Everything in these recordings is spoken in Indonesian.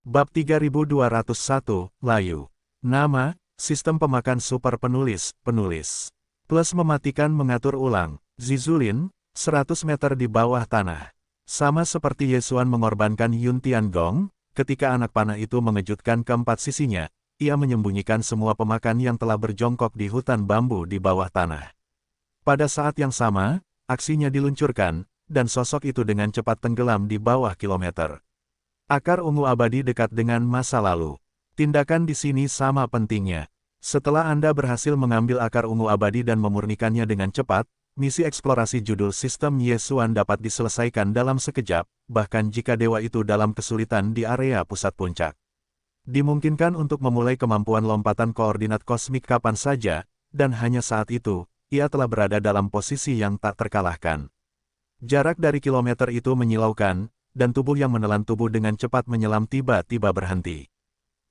Bab 3201, Layu. Nama, Sistem Pemakan Super Penulis, Plus mematikan mengatur ulang, Zizulin, 100 meter di bawah tanah. Sama seperti Yesuan mengorbankan Yun Tiangong, ketika anak panah itu mengejutkan keempat sisinya, ia menyembunyikan semua pemakan yang telah berjongkok di hutan bambu di bawah tanah. Pada saat yang sama, aksinya diluncurkan, dan sosok itu dengan cepat tenggelam di bawah kilometer. Akar ungu abadi dekat dengan masa lalu. Tindakan di sini sama pentingnya. Setelah Anda berhasil mengambil akar ungu abadi dan memurnikannya dengan cepat, misi eksplorasi judul Sistem Yesuan dapat diselesaikan dalam sekejap, bahkan jika dewa itu dalam kesulitan di area pusat puncak. Dimungkinkan untuk memulai kemampuan lompatan koordinat kosmik kapan saja, dan hanya saat itu, ia telah berada dalam posisi yang tak terkalahkan. Jarak dari kilometer itu menyilaukan, dan tubuh yang menelan tubuh dengan cepat menyelam tiba-tiba berhenti.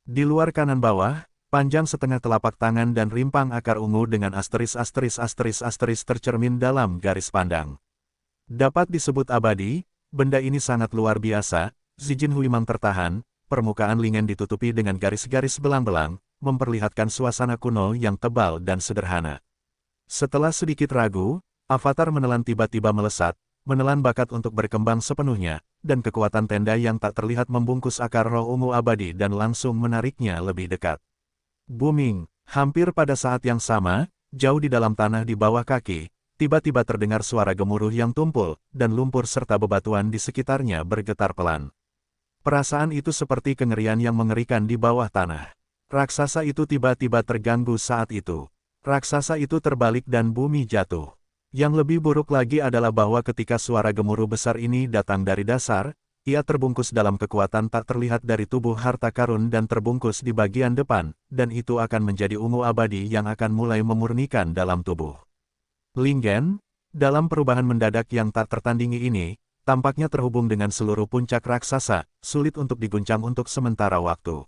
Di luar kanan bawah, panjang setengah telapak tangan dan rimpang akar ungu dengan asteris tercermin dalam garis pandang. Dapat disebut abadi, benda ini sangat luar biasa. Zijin Huimang tertahan, permukaan lingen ditutupi dengan garis-garis belang-belang, memperlihatkan suasana kuno yang tebal dan sederhana. Setelah sedikit ragu, avatar menelan tiba-tiba melesat, menelan bakat untuk berkembang sepenuhnya, dan kekuatan tenda yang tak terlihat membungkus akar roh ungu abadi dan langsung menariknya lebih dekat. Booming, hampir pada saat yang sama, jauh di dalam tanah di bawah kaki, tiba-tiba terdengar suara gemuruh yang tumpul, dan lumpur serta bebatuan di sekitarnya bergetar pelan. Perasaan itu seperti kengerian yang mengerikan di bawah tanah. Raksasa itu tiba-tiba terganggu saat itu. Raksasa itu terbalik dan bumi jatuh. Yang lebih buruk lagi adalah bahwa ketika suara gemuruh besar ini datang dari dasar, ia terbungkus dalam kekuatan tak terlihat dari tubuh harta karun dan terbungkus di bagian depan, dan itu akan menjadi ungu abadi yang akan mulai memurnikan dalam tubuh. Lingen, dalam perubahan mendadak yang tak tertandingi ini, tampaknya terhubung dengan seluruh puncak raksasa, sulit untuk diguncang untuk sementara waktu.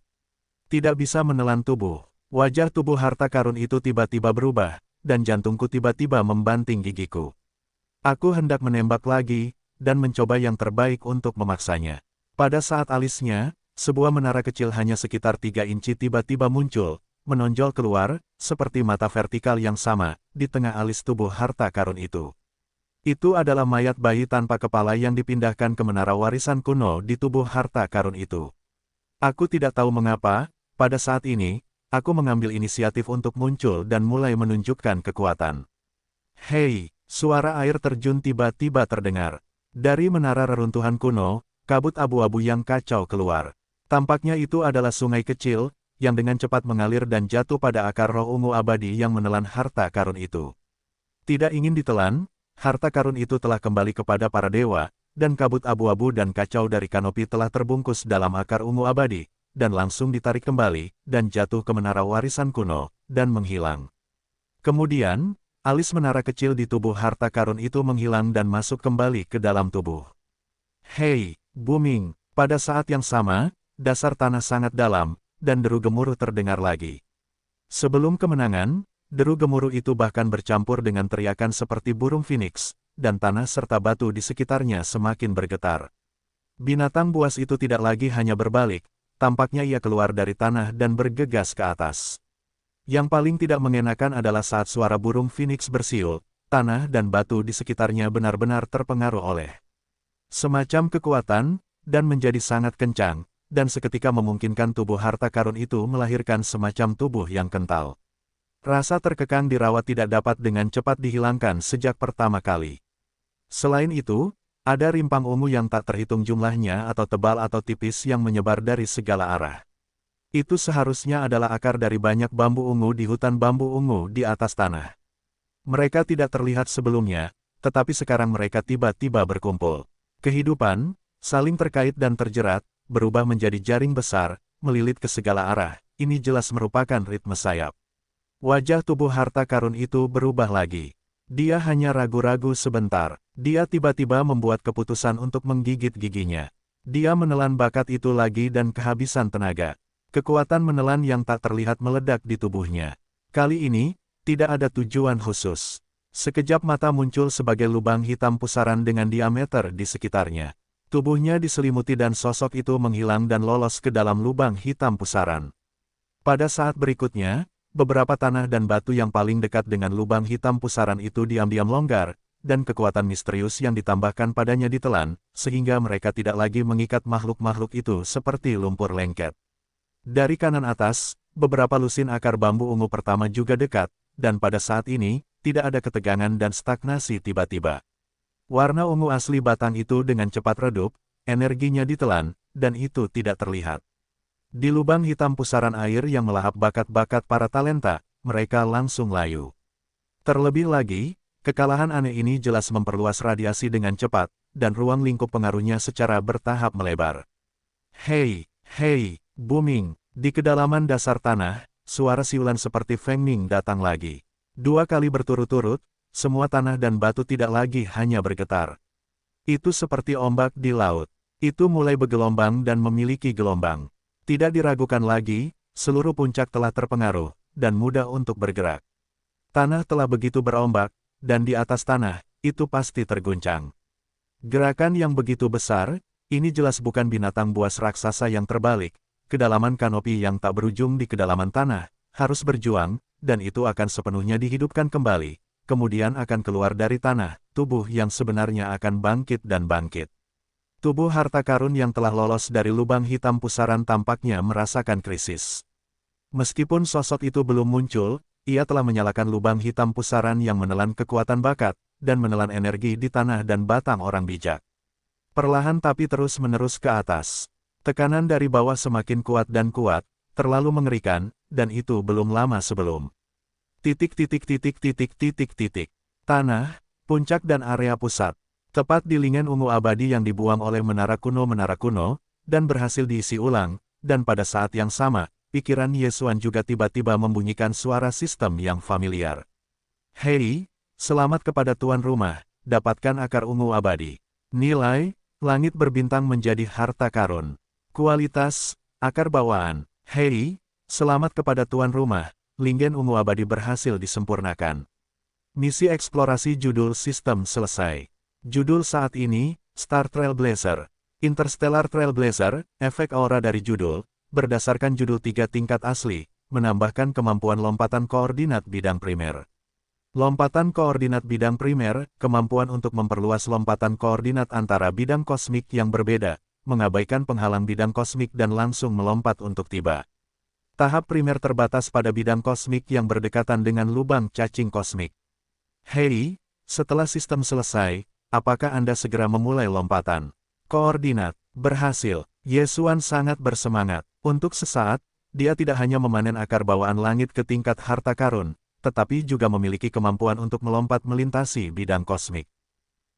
Tidak bisa menelan tubuh. Wajah tubuh harta karun itu tiba-tiba berubah, dan jantungku tiba-tiba membanting gigiku. Aku hendak menembak lagi, dan mencoba yang terbaik untuk memaksanya. Pada saat alisnya, sebuah menara kecil hanya sekitar 3 inci tiba-tiba muncul, menonjol keluar, seperti mata vertikal yang sama, di tengah alis tubuh harta karun itu. Itu adalah mayat bayi tanpa kepala yang dipindahkan ke menara warisan kuno di tubuh harta karun itu. Aku tidak tahu mengapa, pada saat ini, aku mengambil inisiatif untuk muncul dan mulai menunjukkan kekuatan. Hei, suara air terjun tiba-tiba terdengar. Dari menara reruntuhan kuno, kabut abu-abu yang kacau keluar. Tampaknya itu adalah sungai kecil, yang dengan cepat mengalir dan jatuh pada akar roh ungu abadi yang menelan harta karun itu. Tidak ingin ditelan, harta karun itu telah kembali kepada para dewa, dan kabut abu-abu dan kacau dari kanopi telah terbungkus dalam akar ungu abadi, dan langsung ditarik kembali, dan jatuh ke menara warisan kuno, dan menghilang. Kemudian, alis menara kecil di tubuh harta karun itu menghilang dan masuk kembali ke dalam tubuh. Hei, booming, pada saat yang sama, dasar tanah sangat dalam, dan deru gemuruh terdengar lagi. Sebelum kemenangan, deru gemuruh itu bahkan bercampur dengan teriakan seperti burung phoenix, dan tanah serta batu di sekitarnya semakin bergetar. Binatang buas itu tidak lagi hanya berbalik, tampaknya ia keluar dari tanah dan bergegas ke atas. Yang paling tidak mengenakan adalah saat suara burung phoenix bersiul, tanah dan batu di sekitarnya benar-benar terpengaruh oleh semacam kekuatan, dan menjadi sangat kencang, dan seketika memungkinkan tubuh harta karun itu melahirkan semacam tubuh yang kental. Rasa terkekang dirawat tidak dapat dengan cepat dihilangkan sejak pertama kali. Selain itu, ada rimpang ungu yang tak terhitung jumlahnya atau tebal atau tipis yang menyebar dari segala arah. Itu seharusnya adalah akar dari banyak bambu ungu di hutan bambu ungu di atas tanah. Mereka tidak terlihat sebelumnya, tetapi sekarang mereka tiba-tiba berkumpul. Kehidupan, saling terkait dan terjerat, berubah menjadi jaring besar, melilit ke segala arah. Ini jelas merupakan ritme sayap. Wajah tubuh harta karun itu berubah lagi. Dia hanya ragu-ragu sebentar. Dia tiba-tiba membuat keputusan untuk menggigit giginya. Dia menelan bakat itu lagi dan kehabisan tenaga. Kekuatan menelan yang tak terlihat meledak di tubuhnya. Kali ini, tidak ada tujuan khusus. Sekejap mata muncul sebagai lubang hitam pusaran dengan diameter di sekitarnya. Tubuhnya diselimuti dan sosok itu menghilang dan lolos ke dalam lubang hitam pusaran. Pada saat berikutnya, beberapa tanah dan batu yang paling dekat dengan lubang hitam pusaran itu diam-diam longgar, dan kekuatan misterius yang ditambahkan padanya ditelan, sehingga mereka tidak lagi mengikat makhluk-makhluk itu seperti lumpur lengket. Dari kanan atas, beberapa lusin akar bambu ungu pertama juga dekat, dan pada saat ini, tidak ada ketegangan dan stagnasi tiba-tiba. Warna ungu asli batang itu dengan cepat redup, energinya ditelan, dan itu tidak terlihat. Di lubang hitam pusaran air yang melahap bakat-bakat para talenta, mereka langsung layu. Terlebih lagi, kekalahan aneh ini jelas memperluas radiasi dengan cepat, dan ruang lingkup pengaruhnya secara bertahap melebar. Hei, booming, di kedalaman dasar tanah, suara siulan seperti Feng Ning datang lagi. 2 kali berturut-turut, semua tanah dan batu tidak lagi hanya bergetar. Itu seperti ombak di laut. Itu mulai bergelombang dan memiliki gelombang. Tidak diragukan lagi, seluruh puncak telah terpengaruh, dan mudah untuk bergerak. Tanah telah begitu berombak, dan di atas tanah, itu pasti terguncang. Gerakan yang begitu besar, ini jelas bukan binatang buas raksasa yang terbalik. Kedalaman kanopi yang tak berujung di kedalaman tanah, harus berjuang, dan itu akan sepenuhnya dihidupkan kembali. Kemudian akan keluar dari tanah, tubuh yang sebenarnya akan bangkit dan bangkit. Tubuh harta karun yang telah lolos dari lubang hitam pusaran tampaknya merasakan krisis. Meskipun sosok itu belum muncul, ia telah menyalakan lubang hitam pusaran yang menelan kekuatan bakat, dan menelan energi di tanah dan batang orang bijak. Perlahan tapi terus-menerus ke atas. Tekanan dari bawah semakin kuat dan kuat, terlalu mengerikan, dan itu belum lama sebelum. Tanah, puncak dan area pusat. Tepat di lingen ungu abadi yang dibuang oleh menara kuno, dan berhasil diisi ulang, dan pada saat yang sama, pikiran Yesuan juga tiba-tiba membunyikan suara sistem yang familiar. Hei, selamat kepada tuan rumah, dapatkan akar ungu abadi. Nilai, langit berbintang menjadi harta karun. Kualitas, akar bawaan. Hei, selamat kepada tuan rumah. Lingen ungu abadi berhasil disempurnakan. Misi eksplorasi judul sistem selesai. Judul saat ini, Star Trailblazer. Interstellar Trailblazer, efek aura dari judul, berdasarkan judul 3 tingkat asli, menambahkan kemampuan lompatan koordinat bidang primer. Lompatan koordinat bidang primer, kemampuan untuk memperluas lompatan koordinat antara bidang kosmik yang berbeda, mengabaikan penghalang bidang kosmik dan langsung melompat untuk tiba. Tahap primer terbatas pada bidang kosmik yang berdekatan dengan lubang cacing kosmik. Hei, setelah sistem selesai, apakah Anda segera memulai lompatan? Koordinat, berhasil. Yesuan sangat bersemangat. Untuk sesaat, dia tidak hanya memanen akar bawaan langit ke tingkat harta karun, tetapi juga memiliki kemampuan untuk melompat melintasi bidang kosmik.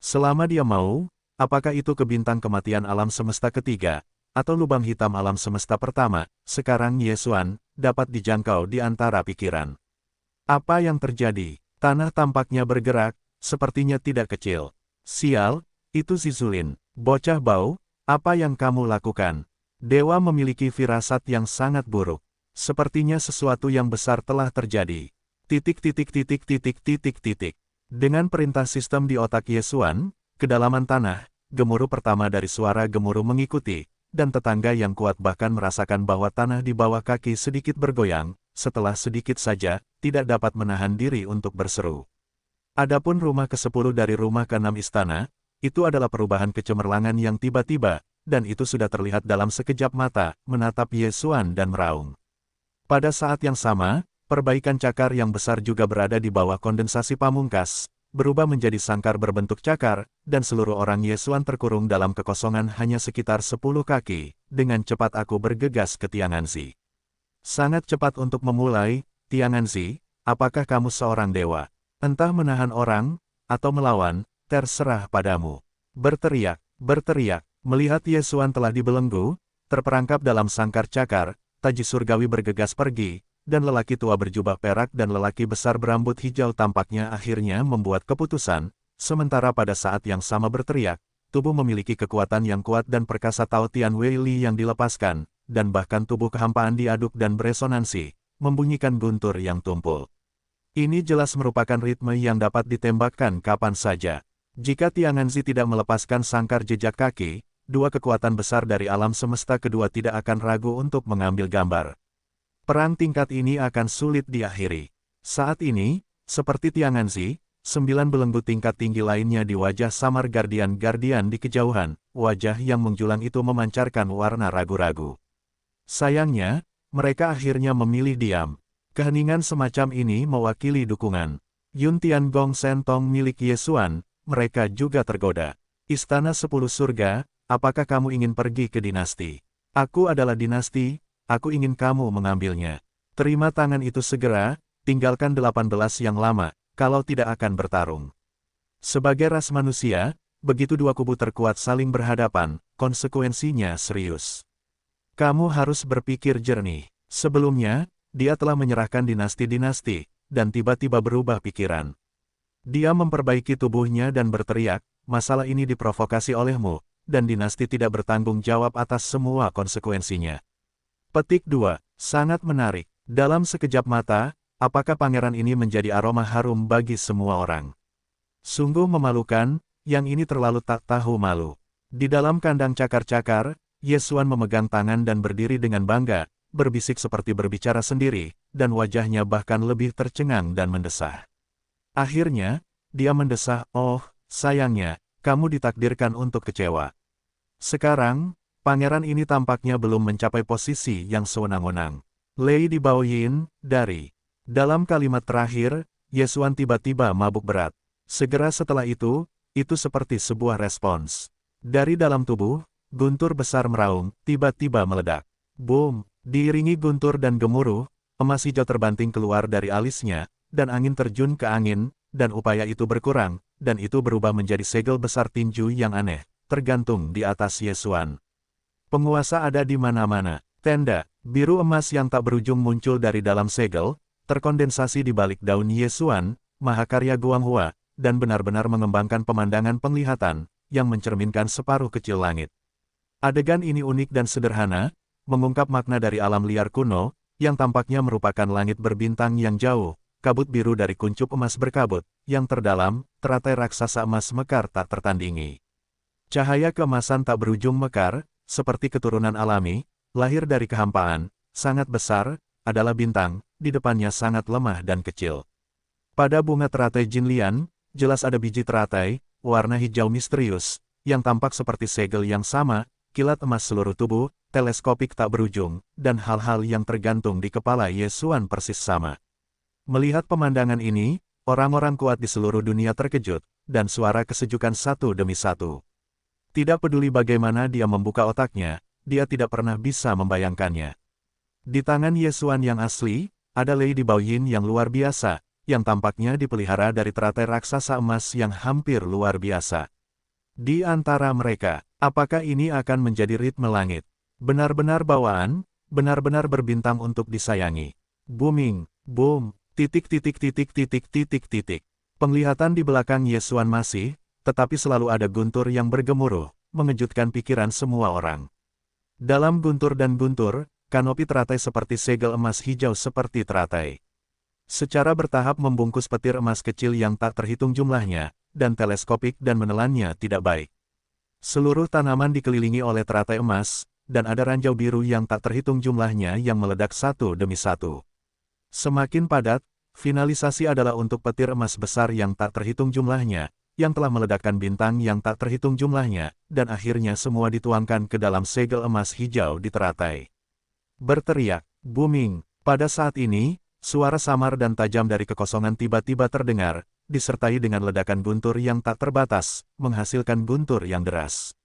Selama dia mau, apakah itu ke bintang kematian alam semesta ketiga, atau lubang hitam alam semesta pertama, sekarang Yesuan dapat dijangkau di antara pikiran. Apa yang terjadi? Tanah tampaknya bergerak, sepertinya tidak kecil. Sial, itu Zizulin, bocah bau, apa yang kamu lakukan? Dewa memiliki firasat yang sangat buruk. Sepertinya sesuatu yang besar telah terjadi. Dengan perintah sistem di otak Yesuan, kedalaman tanah, gemuruh pertama dari suara gemuruh mengikuti, dan tetangga yang kuat bahkan merasakan bahwa tanah di bawah kaki sedikit bergoyang, setelah sedikit saja, tidak dapat menahan diri untuk berseru. Adapun rumah ke-10 dari rumah ke-6 istana, itu adalah perubahan kecemerlangan yang tiba-tiba, dan itu sudah terlihat dalam sekejap mata, menatap Yesuan dan meraung. Pada saat yang sama, perbaikan cakar yang besar juga berada di bawah kondensasi pamungkas, berubah menjadi sangkar berbentuk cakar, dan seluruh orang Yesuan terkurung dalam kekosongan hanya sekitar 10 kaki. Dengan cepat aku bergegas ke Tianganzi. Sangat cepat untuk memulai, Tianganzi, apakah kamu seorang dewa? Entah menahan orang, atau melawan, terserah padamu. Berteriak, melihat Yesuan telah dibelenggu, terperangkap dalam sangkar cakar, taji surgawi bergegas pergi, dan lelaki tua berjubah perak dan lelaki besar berambut hijau tampaknya akhirnya membuat keputusan, sementara pada saat yang sama berteriak, tubuh memiliki kekuatan yang kuat dan perkasa Tao Tian Wei Li yang dilepaskan, dan bahkan tubuh kehampaan diaduk dan beresonansi, membunyikan guntur yang tumpul. Ini jelas merupakan ritme yang dapat ditembakkan kapan saja. Jika Tianganzi tidak melepaskan sangkar jejak kaki, dua kekuatan besar dari alam semesta kedua tidak akan ragu untuk mengambil gambar. Perang tingkat ini akan sulit diakhiri. Saat ini, seperti Tianganzi, 9 belenggu tingkat tinggi lainnya di wajah samar Guardian-Guardian di kejauhan, wajah yang menjulang itu memancarkan warna ragu-ragu. Sayangnya, mereka akhirnya memilih diam. Keheningan semacam ini mewakili dukungan. Yun Tian Gong Shen Tong milik Ye Xuan, mereka juga tergoda. Istana 10 Surga, apakah kamu ingin pergi ke dinasti? Aku adalah dinasti, aku ingin kamu mengambilnya. Terima tangan itu segera, tinggalkan 18 yang lama, kalau tidak akan bertarung. Sebagai ras manusia, begitu dua kubu terkuat saling berhadapan, konsekuensinya serius. Kamu harus berpikir jernih. Sebelumnya, dia telah menyerahkan dinasti-dinasti, dan tiba-tiba berubah pikiran. Dia memperbaiki tubuhnya dan berteriak, masalah ini diprovokasi olehmu, dan dinasti tidak bertanggung jawab atas semua konsekuensinya. Petik 2. Sangat menarik. Dalam sekejap mata, apakah pangeran ini menjadi aroma harum bagi semua orang? Sungguh memalukan, yang ini terlalu tak tahu malu. Di dalam kandang cakar-cakar, Ye Xuan memegang tangan dan berdiri dengan bangga, berbisik seperti berbicara sendiri, dan wajahnya bahkan lebih tercengang dan mendesah. Akhirnya, dia mendesah, oh, sayangnya, kamu ditakdirkan untuk kecewa. Sekarang, pangeran ini tampaknya belum mencapai posisi yang sewenang-wenang. Lady Baoyin, dari. Dalam kalimat terakhir, Ye Xuan tiba-tiba mabuk berat. Segera setelah itu seperti sebuah respons. Dari dalam tubuh, guntur besar meraung, tiba-tiba meledak. Boom! Diiringi guntur dan gemuruh, emas hijau terbanting keluar dari alisnya, dan angin terjun ke angin, dan upaya itu berkurang, dan itu berubah menjadi segel besar tinju yang aneh, tergantung di atas Ye Xuan. Penguasa ada di mana-mana. Tenda biru emas yang tak berujung muncul dari dalam segel, terkondensasi di balik daun Ye Xuan, mahakarya Guanghua, dan benar-benar mengembangkan pemandangan penglihatan, yang mencerminkan separuh kecil langit. Adegan ini unik dan sederhana, mengungkap makna dari alam liar kuno, yang tampaknya merupakan langit berbintang yang jauh, kabut biru dari kuncup emas berkabut, yang terdalam, teratai raksasa emas mekar tak tertandingi. Cahaya keemasan tak berujung mekar, seperti keturunan alami, lahir dari kehampaan, sangat besar, adalah bintang, di depannya sangat lemah dan kecil. Pada bunga teratai Jinlian, jelas ada biji teratai, warna hijau misterius, yang tampak seperti segel yang sama, kilat emas seluruh tubuh, teleskopik tak berujung, dan hal-hal yang tergantung di kepala Ye Xuan persis sama. Melihat pemandangan ini, orang-orang kuat di seluruh dunia terkejut, dan suara kesejukan satu demi satu. Tidak peduli bagaimana dia membuka otaknya, dia tidak pernah bisa membayangkannya. Di tangan Ye Xuan yang asli, ada Lady Baoyin yang luar biasa, yang tampaknya dipelihara dari teratai raksasa emas yang hampir luar biasa. Di antara mereka, apakah ini akan menjadi ritme langit? Benar-benar bawaan, benar-benar berbintang untuk disayangi. Booming, boom, titik. Penglihatan di belakang Ye Xuan masih, tetapi selalu ada guntur yang bergemuruh, mengejutkan pikiran semua orang. Dalam guntur dan guntur, kanopi teratai seperti segel emas hijau seperti teratai. Secara bertahap membungkus petir emas kecil yang tak terhitung jumlahnya, dan teleskopik dan menelannya tidak baik. Seluruh tanaman dikelilingi oleh teratai emas, dan ada ranjau biru yang tak terhitung jumlahnya yang meledak satu demi satu. Semakin padat, finalisasi adalah untuk petir emas besar yang tak terhitung jumlahnya, yang telah meledakkan bintang yang tak terhitung jumlahnya, dan akhirnya semua dituangkan ke dalam segel emas hijau di teratai. Berteriak, booming. Pada saat ini, suara samar dan tajam dari kekosongan tiba-tiba terdengar, disertai dengan ledakan guntur yang tak terbatas, menghasilkan guntur yang deras.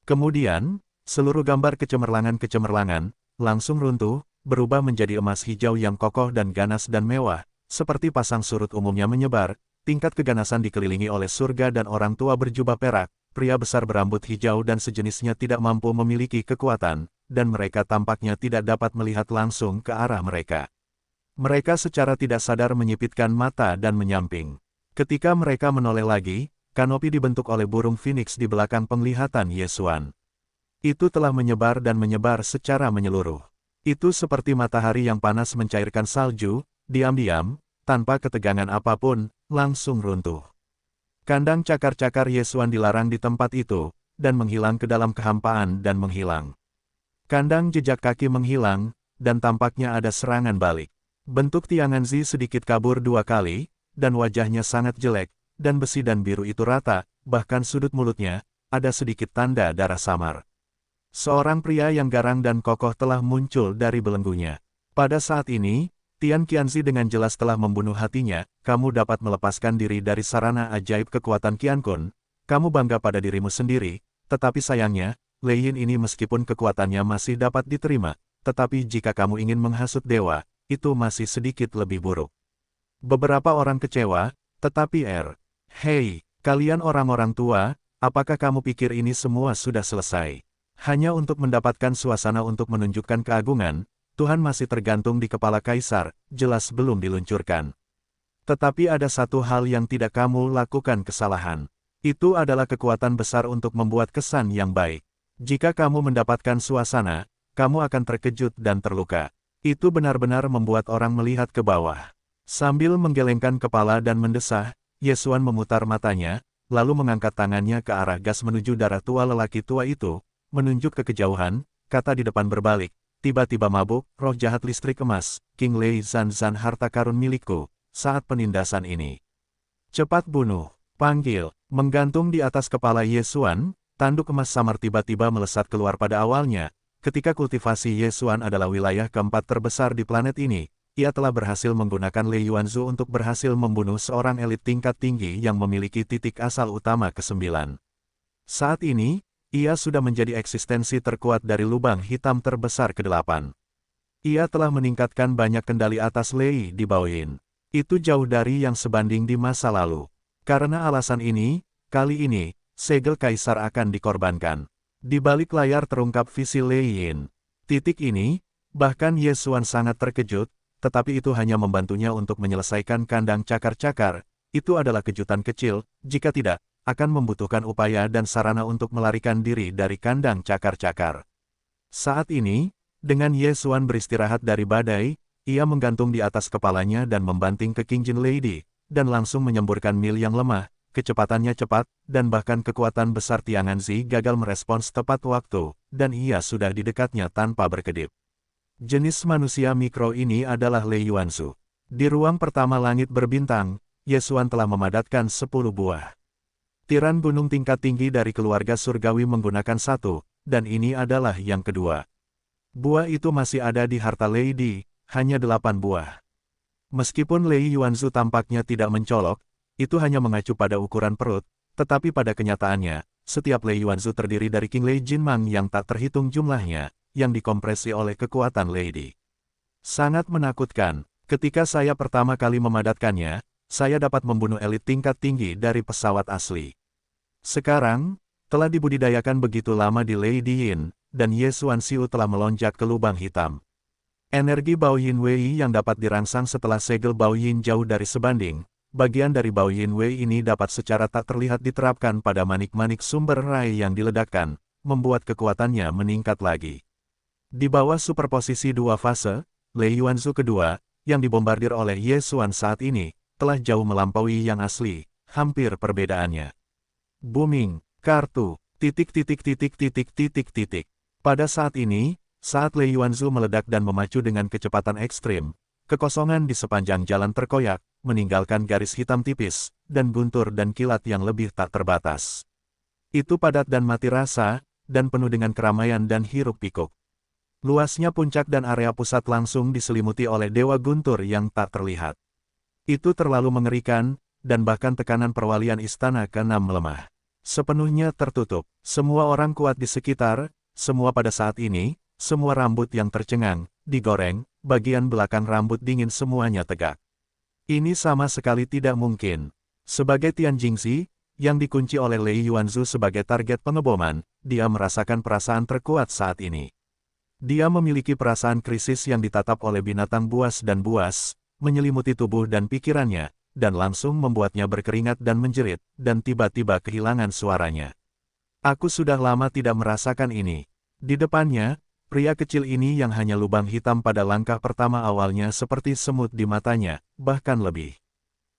Kemudian, seluruh gambar kecemerlangan langsung runtuh, berubah menjadi emas hijau yang kokoh dan ganas dan mewah, seperti pasang surut umumnya menyebar. Tingkat keganasan dikelilingi oleh surga dan orang tua berjubah perak, pria besar berambut hijau dan sejenisnya tidak mampu memiliki kekuatan, dan mereka tampaknya tidak dapat melihat langsung ke arah mereka. Mereka secara tidak sadar menyipitkan mata dan menyamping. Ketika mereka menoleh lagi, kanopi dibentuk oleh burung phoenix di belakang penglihatan Ye Xuan. Itu telah menyebar dan menyebar secara menyeluruh. Itu seperti matahari yang panas mencairkan salju, diam-diam, tanpa ketegangan apapun, langsung runtuh. Kandang cakar-cakar Ye Xuan dilarang di tempat itu, dan menghilang ke dalam kehampaan dan menghilang. Kandang jejak kaki menghilang, dan tampaknya ada serangan balik. Bentuk Tianganzi sedikit kabur 2 kali, dan wajahnya sangat jelek, dan besi dan biru itu rata, bahkan sudut mulutnya, ada sedikit tanda darah samar. Seorang pria yang garang dan kokoh telah muncul dari belenggunya. Pada saat ini, Tian Qianzi dengan jelas telah membunuh hatinya. Kamu dapat melepaskan diri dari sarana ajaib kekuatan Qiankun. Kamu bangga pada dirimu sendiri, tetapi sayangnya, Lei Yin ini meskipun kekuatannya masih dapat diterima, tetapi jika kamu ingin menghasut dewa, itu masih sedikit lebih buruk. Beberapa orang kecewa, tetapi hei, kalian orang-orang tua, apakah kamu pikir ini semua sudah selesai? Hanya untuk mendapatkan suasana untuk menunjukkan keagungan, Tuhan masih tergantung di kepala kaisar, jelas belum diluncurkan. Tetapi ada satu hal yang tidak kamu lakukan kesalahan. Itu adalah kekuatan besar untuk membuat kesan yang baik. Jika kamu mendapatkan suasana, kamu akan terkejut dan terluka. Itu benar-benar membuat orang melihat ke bawah. Sambil menggelengkan kepala dan mendesah, Ye Xuan memutar matanya, lalu mengangkat tangannya ke arah gas menuju darah tua lelaki tua itu, menunjuk ke kejauhan, kata di depan berbalik, tiba-tiba mabuk, roh jahat listrik emas, King Lei Zan Zan harta karun milikku, saat penindasan ini. Cepat bunuh, panggil, menggantung di atas kepala Ye Xuan. Tanduk emas samar tiba-tiba melesat keluar pada awalnya. Ketika kultivasi Ye Xuan adalah wilayah keempat terbesar di planet ini, ia telah berhasil menggunakan Lei Yuanzu untuk berhasil membunuh seorang elit tingkat tinggi yang memiliki titik asal utama ke-9. Saat ini, ia sudah menjadi eksistensi terkuat dari lubang hitam terbesar ke-8. Ia telah meningkatkan banyak kendali atas Lei di Baoyin. Itu jauh dari yang sebanding di masa lalu. Karena alasan ini, kali ini, segel kaisar akan dikorbankan. Di balik layar terungkap visi Lei Yin. Titik ini, bahkan Ye Xuan sangat terkejut, tetapi itu hanya membantunya untuk menyelesaikan kandang cakar-cakar. Itu adalah kejutan kecil, jika tidak, akan membutuhkan upaya dan sarana untuk melarikan diri dari kandang cakar-cakar. Saat ini, dengan Ye Xuan beristirahat dari badai, ia menggantung di atas kepalanya dan membanting ke King Jin Lady, dan langsung menyemburkan mil yang lemah. Kecepatannya cepat, dan bahkan kekuatan besar Tianganzi gagal merespons tepat waktu, dan ia sudah di dekatnya tanpa berkedip. Jenis manusia mikro ini adalah Lei Yuanzu. Di ruang pertama langit berbintang, Ye Xuan telah memadatkan 10 buah tiran gunung tingkat tinggi dari keluarga surgawi menggunakan 1, dan ini adalah yang kedua. Buah itu masih ada di harta Lei Di, hanya 8 buah. Meskipun Lei Yuanzu tampaknya tidak mencolok, itu hanya mengacu pada ukuran perut, tetapi pada kenyataannya, setiap Lei Yuanzu terdiri dari King Lei Jinmang yang tak terhitung jumlahnya, yang dikompresi oleh kekuatan Lei Di. Sangat menakutkan, ketika saya pertama kali memadatkannya, saya dapat membunuh elit tingkat tinggi dari pesawat asli. Sekarang, telah dibudidayakan begitu lama di Lei Di Yin, dan Ye Xuan Xiu telah melonjak ke lubang hitam. Energi Baoyin Wei yang dapat dirangsang setelah segel Baoyin jauh dari sebanding. Bagian dari Baoyin Wei ini dapat secara tak terlihat diterapkan pada manik-manik sumber rai yang diledakkan, membuat kekuatannya meningkat lagi. Di bawah superposisi 2 fase, Lei Yuanzu kedua, yang dibombardir oleh Ye Xuan saat ini, telah jauh melampaui yang asli, hampir perbedaannya. Booming, kartu, titik. Pada saat ini, saat Lei Yuanzu meledak dan memacu dengan kecepatan ekstrim, kekosongan di sepanjang jalan terkoyak, meninggalkan garis hitam tipis, dan guntur dan kilat yang lebih tak terbatas. Itu padat dan mati rasa, dan penuh dengan keramaian dan hiruk-pikuk. Luasnya puncak dan area pusat langsung diselimuti oleh dewa guntur yang tak terlihat. Itu terlalu mengerikan, dan bahkan tekanan perwalian istana ke-6 melemah. Sepenuhnya tertutup, semua orang kuat di sekitar, semua pada saat ini, semua rambut yang tercengang, digoreng, bagian belakang rambut dingin semuanya tegak. Ini sama sekali tidak mungkin. Sebagai Tian Jingxi, yang dikunci oleh Lei Yuanzu sebagai target pengeboman, dia merasakan perasaan terkuat saat ini. Dia memiliki perasaan krisis yang ditatap oleh binatang buas, menyelimuti tubuh dan pikirannya, dan langsung membuatnya berkeringat dan menjerit, dan tiba-tiba kehilangan suaranya. Aku sudah lama tidak merasakan ini. Di depannya, pria kecil ini yang hanya lubang hitam pada langkah pertama awalnya seperti semut di matanya, bahkan lebih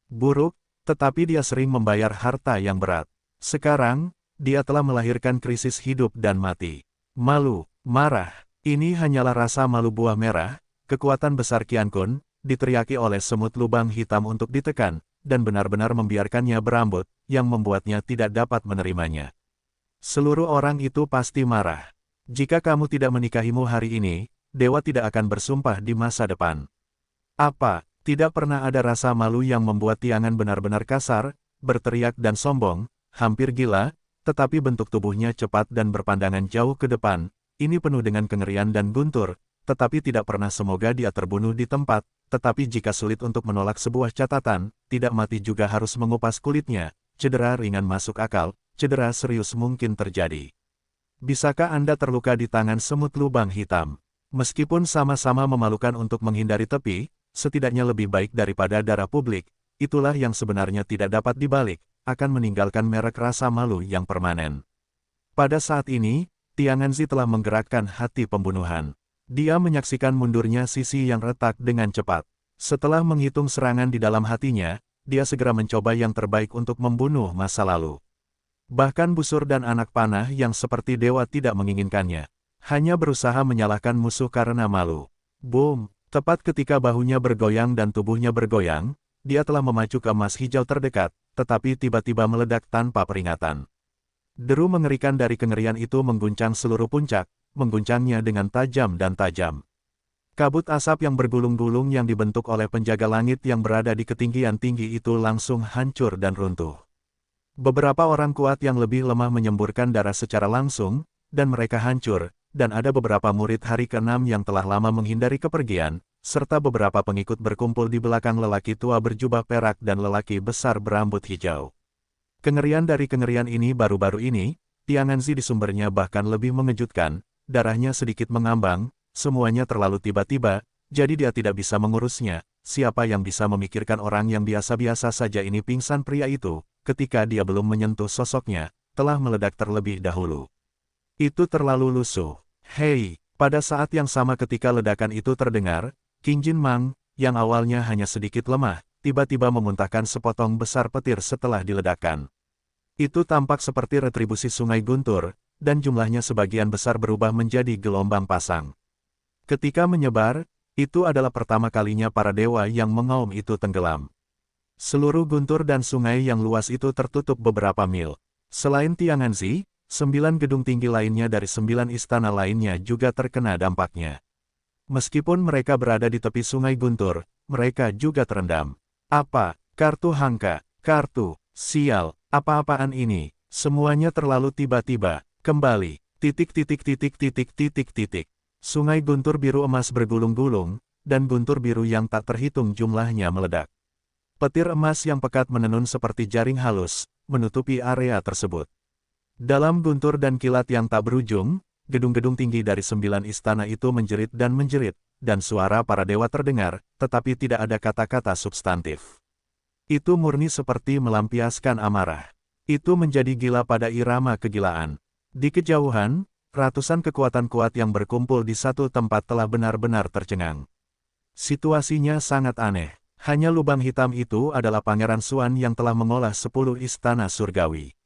buruk, tetapi dia sering membayar harta yang berat. Sekarang, dia telah melahirkan krisis hidup dan mati. Malu, marah, ini hanyalah rasa malu buah merah, kekuatan besar Qian Kun, diteriaki oleh semut lubang hitam untuk ditekan, dan benar-benar membiarkannya berambut, yang membuatnya tidak dapat menerimanya. Seluruh orang itu pasti marah. Jika kamu tidak menikahimu hari ini, dewa tidak akan bersumpah di masa depan. Apa, tidak pernah ada rasa malu yang membuat Tiangan benar-benar kasar, berteriak dan sombong, hampir gila, tetapi bentuk tubuhnya cepat dan berpandangan jauh ke depan, ini penuh dengan kengerian dan guntur, tetapi tidak pernah semoga dia terbunuh di tempat, tetapi jika sulit untuk menolak sebuah catatan, tidak mati juga harus mengupas kulitnya, cedera ringan masuk akal, cedera serius mungkin terjadi. Bisakah Anda terluka di tangan semut lubang hitam? Meskipun sama-sama memalukan untuk menghindari tepi, setidaknya lebih baik daripada darah publik, itulah yang sebenarnya tidak dapat dibalik, akan meninggalkan merek rasa malu yang permanen. Pada saat ini, Tianganzi telah menggerakkan hati pembunuhan. Dia menyaksikan mundurnya Sisi yang retak dengan cepat. Setelah menghitung serangan di dalam hatinya, dia segera mencoba yang terbaik untuk membunuh masa lalu. Bahkan busur dan anak panah yang seperti dewa tidak menginginkannya. Hanya berusaha menyalahkan musuh karena malu. Boom! Tepat ketika bahunya bergoyang dan tubuhnya bergoyang, dia telah memacu ke emas hijau terdekat, tetapi tiba-tiba meledak tanpa peringatan. Deru mengerikan dari kengerian itu mengguncang seluruh puncak, mengguncangnya dengan tajam dan tajam. Kabut asap yang bergulung-gulung yang dibentuk oleh penjaga langit yang berada di ketinggian tinggi itu langsung hancur dan runtuh. Beberapa orang kuat yang lebih lemah menyemburkan darah secara langsung, dan mereka hancur, dan ada beberapa murid hari ke-6 yang telah lama menghindari kepergian, serta beberapa pengikut berkumpul di belakang lelaki tua berjubah perak dan lelaki besar berambut hijau. Kengerian dari kengerian ini baru-baru ini, Tianganzi di sumbernya bahkan lebih mengejutkan, darahnya sedikit mengambang, semuanya terlalu tiba-tiba, jadi dia tidak bisa mengurusnya. Siapa yang bisa memikirkan orang yang biasa-biasa saja ini pingsan pria itu, ketika dia belum menyentuh sosoknya, telah meledak terlebih dahulu. Itu terlalu lusuh. Hei, pada saat yang sama ketika ledakan itu terdengar, King Jin Mang, yang awalnya hanya sedikit lemah, tiba-tiba memuntahkan sepotong besar petir setelah diledakkan. Itu tampak seperti retribusi sungai guntur, dan jumlahnya sebagian besar berubah menjadi gelombang pasang. Ketika menyebar, itu adalah pertama kalinya para dewa yang mengaum itu tenggelam. Seluruh guntur dan sungai yang luas itu tertutup beberapa mil. Selain Tianganzi, 9 gedung tinggi lainnya dari 9 istana lainnya juga terkena dampaknya. Meskipun mereka berada di tepi sungai guntur, mereka juga terendam. Apa? Kartu Hangka, kartu, sial, apa-apaan ini? Semuanya terlalu tiba-tiba. Kembali, titik. Sungai guntur biru emas bergulung-gulung, dan guntur biru yang tak terhitung jumlahnya meledak. Petir emas yang pekat menenun seperti jaring halus, menutupi area tersebut. Dalam guntur dan kilat yang tak berujung, gedung-gedung tinggi dari 9 istana itu menjerit, dan suara para dewa terdengar, tetapi tidak ada kata-kata substantif. Itu murni seperti melampiaskan amarah. Itu menjadi gila pada irama kegilaan. Di kejauhan, ratusan kekuatan kuat yang berkumpul di satu tempat telah benar-benar tercengang. Situasinya sangat aneh. Hanya lubang hitam itu adalah Pangeran Xuan yang telah mengolah 10 istana surgawi.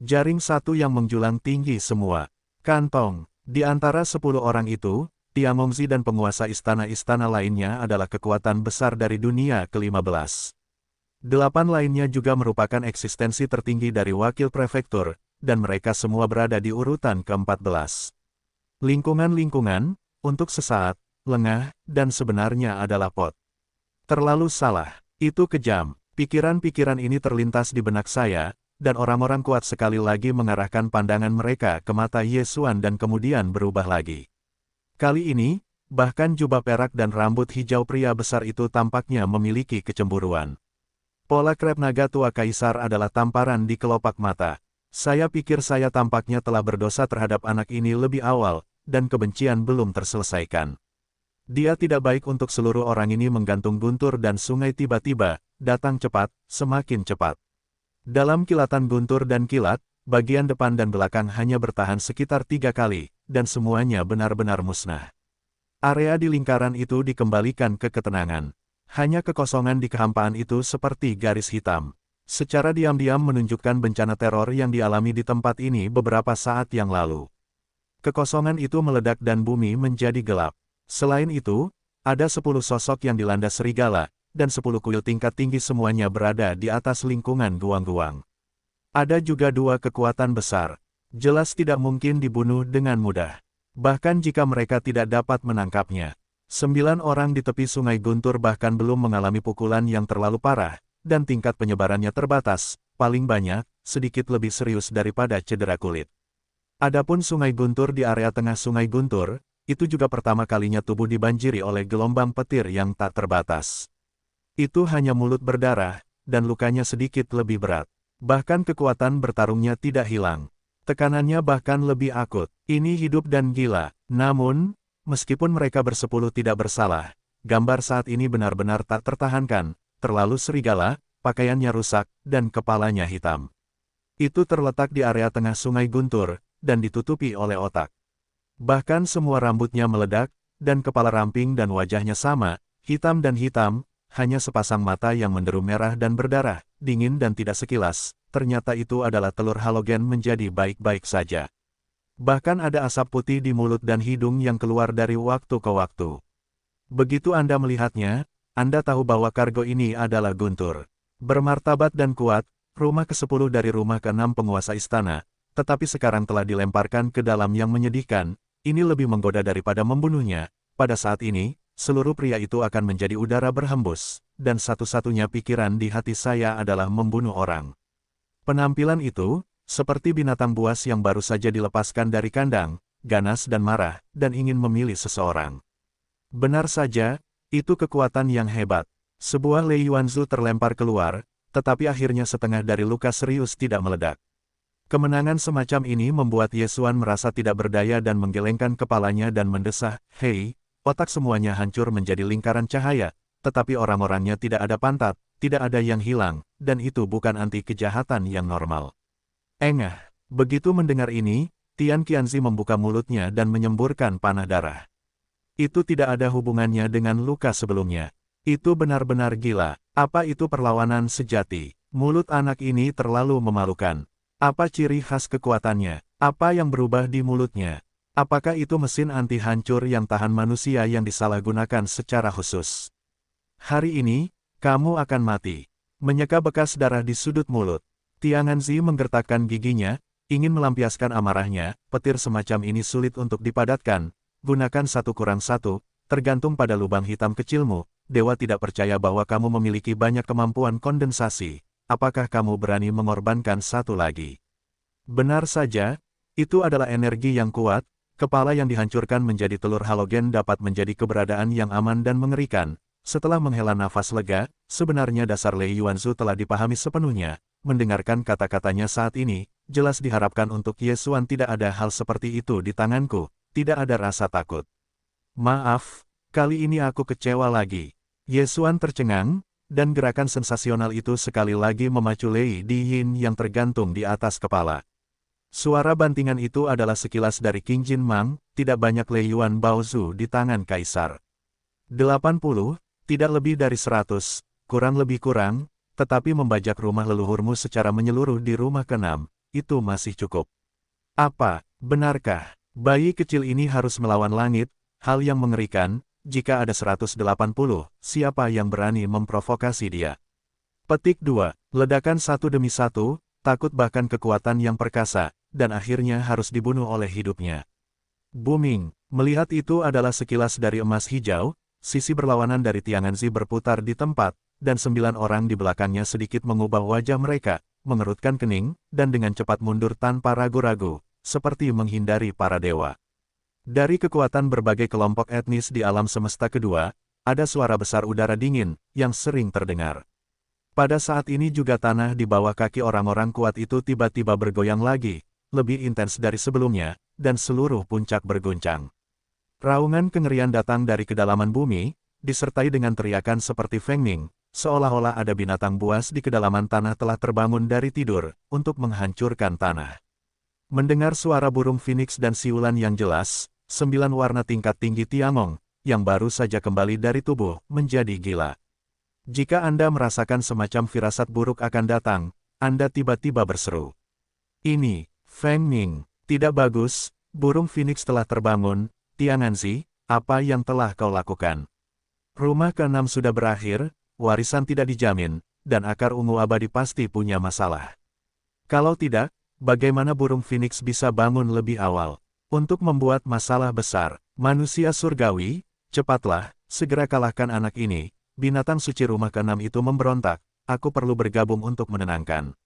Jaring satu yang menjulang tinggi semua. Kantong. Di antara 10 orang itu, Tiangongzi dan penguasa istana-istana lainnya adalah kekuatan besar dari dunia ke-15. 8 lainnya juga merupakan eksistensi tertinggi dari wakil prefektur, dan mereka semua berada di urutan ke-14. Lingkungan-lingkungan, untuk sesaat, lengah, dan sebenarnya adalah pot. Terlalu salah. Itu kejam. Pikiran-pikiran ini terlintas di benak saya, dan orang-orang kuat sekali lagi mengarahkan pandangan mereka ke mata Yesuan dan kemudian berubah lagi. Kali ini, bahkan jubah perak dan rambut hijau pria besar itu tampaknya memiliki kecemburuan. Pola krep naga tua kaisar adalah tamparan di kelopak mata. Saya pikir saya tampaknya telah berdosa terhadap anak ini lebih awal, dan kebencian belum terselesaikan. Dia tidak baik untuk seluruh orang ini menggantung guntur dan sungai tiba-tiba, datang cepat, semakin cepat. Dalam kilatan guntur dan kilat, bagian depan dan belakang hanya bertahan sekitar 3 kali, dan semuanya benar-benar musnah. Area di lingkaran itu dikembalikan ke ketenangan. Hanya kekosongan di kehampaan itu seperti garis hitam. secara diam-diam menunjukkan bencana teror yang dialami di tempat ini beberapa saat yang lalu. Kekosongan itu meledak dan bumi menjadi gelap. Selain itu, ada 10 sosok yang dilanda serigala, dan 10 kuil tingkat tinggi semuanya berada di atas lingkungan guang-guang. Ada juga 2 kekuatan besar. Jelas tidak mungkin dibunuh dengan mudah. Bahkan jika mereka tidak dapat menangkapnya. 9 orang di tepi sungai Guntur bahkan belum mengalami pukulan yang terlalu parah, dan tingkat penyebarannya terbatas, paling banyak, sedikit lebih serius daripada cedera kulit. Adapun sungai Guntur di area tengah sungai Guntur, itu juga pertama kalinya tubuh dibanjiri oleh gelombang petir yang tak terbatas. Itu hanya mulut berdarah, dan lukanya sedikit lebih berat. Bahkan kekuatan bertarungnya tidak hilang. Tekanannya bahkan lebih akut. Ini hidup dan gila. Namun, meskipun mereka bersepuluh tidak bersalah, gambar saat ini benar-benar tak tertahankan. Terlalu serigala, pakaiannya rusak, dan kepalanya hitam. Itu terletak di area tengah sungai Guntur, dan ditutupi oleh otak. Bahkan semua rambutnya meledak, dan kepala ramping dan wajahnya sama, hitam dan hitam, hanya sepasang mata yang menderu merah dan berdarah, dingin dan tidak sekilas, ternyata itu adalah telur halogen menjadi baik-baik saja. Bahkan ada asap putih di mulut dan hidung yang keluar dari waktu ke waktu. Begitu Anda melihatnya, Anda tahu bahwa kargo ini adalah Guntur. Bermartabat dan kuat, rumah ke-10 dari rumah ke-6 penguasa istana, tetapi sekarang telah dilemparkan ke dalam yang menyedihkan, ini lebih menggoda daripada membunuhnya. Pada saat ini, seluruh pria itu akan menjadi udara berhembus, dan satu-satunya pikiran di hati saya adalah membunuh orang. Penampilan itu, seperti binatang buas yang baru saja dilepaskan dari kandang, ganas dan marah, dan ingin memilih seseorang. Benar saja, itu kekuatan yang hebat. Sebuah Lei Yuanzu terlempar keluar, tetapi akhirnya setengah dari luka serius tidak meledak. Kemenangan semacam ini membuat Yesuan merasa tidak berdaya dan menggelengkan kepalanya dan mendesah, "Hei!" Otak semuanya hancur menjadi lingkaran cahaya, tetapi orang-orangnya tidak ada pantat, tidak ada yang hilang, dan itu bukan anti kejahatan yang normal. Engah. Begitu mendengar ini, Tian Qianzi membuka mulutnya dan menyemburkan panah darah. Itu tidak ada hubungannya dengan luka sebelumnya. Itu benar-benar gila. Apa itu perlawanan sejati? Mulut anak ini terlalu memalukan. Apa ciri khas kekuatannya? Apa yang berubah di mulutnya? Apakah itu mesin anti-hancur yang tahan manusia yang disalahgunakan secara khusus? Hari ini, kamu akan mati. Menyeka bekas darah di sudut mulut. Tianganzi menggertakkan giginya, ingin melampiaskan amarahnya, petir semacam ini sulit untuk dipadatkan. Gunakan 1+1, tergantung pada lubang hitam kecilmu. Dewa tidak percaya bahwa kamu memiliki banyak kemampuan kondensasi. Apakah kamu berani mengorbankan satu lagi? Benar saja, itu adalah energi yang kuat. Kepala yang dihancurkan menjadi telur halogen dapat menjadi keberadaan yang aman dan mengerikan. Setelah menghela nafas lega, sebenarnya dasar Lei Yuanzu telah dipahami sepenuhnya. Mendengarkan kata-katanya saat ini, jelas diharapkan untuk Yesuan tidak ada hal seperti itu di tanganku, tidak ada rasa takut. Maaf, kali ini aku kecewa lagi. Yesuan tercengang, dan gerakan sensasional itu sekali lagi memacu Lei Diyin yang tergantung di atas kepala. Suara bantingan itu adalah sekilas dari King Jin Mang, tidak banyak Lei Yuan Baozu di tangan Kaisar. 80, tidak lebih dari 100, kurang lebih kurang, tetapi membajak rumah leluhurmu secara menyeluruh di rumah ke-6, itu masih cukup. Apa, benarkah, bayi kecil ini harus melawan langit, hal yang mengerikan, jika ada 180, siapa yang berani memprovokasi dia? Petik 2, ledakan satu demi satu, takut bahkan kekuatan yang perkasa, dan akhirnya harus dibunuh oleh hidupnya. Booming, melihat itu adalah sekilas dari emas hijau, sisi berlawanan dari Tianganzi berputar di tempat, dan 9 orang di belakangnya sedikit mengubah wajah mereka, mengerutkan kening, dan dengan cepat mundur tanpa ragu-ragu, seperti menghindari para dewa. Dari kekuatan berbagai kelompok etnis di alam semesta kedua, ada suara besar udara dingin, yang sering terdengar. Pada saat ini juga tanah di bawah kaki orang-orang kuat itu tiba-tiba bergoyang lagi, lebih intens dari sebelumnya, dan seluruh puncak berguncang. Raungan kengerian datang dari kedalaman bumi, disertai dengan teriakan seperti Feng Ning, seolah-olah ada binatang buas di kedalaman tanah telah terbangun dari tidur, untuk menghancurkan tanah. Mendengar suara burung phoenix dan siulan yang jelas, 9 warna tingkat tinggi Tiangong, yang baru saja kembali dari tubuh, menjadi gila. Jika Anda merasakan semacam firasat buruk akan datang, Anda tiba-tiba berseru. Ini, Feng Ming, tidak bagus, burung phoenix telah terbangun, Tianganzi, apa yang telah kau lakukan? Rumah ke-6 sudah berakhir, warisan tidak dijamin, dan akar ungu abadi pasti punya masalah. Kalau tidak, bagaimana burung phoenix bisa bangun lebih awal? Untuk membuat masalah besar, manusia surgawi, cepatlah, segera kalahkan anak ini. Binatang suci rumah ke-6 itu memberontak, aku perlu bergabung untuk menenangkan.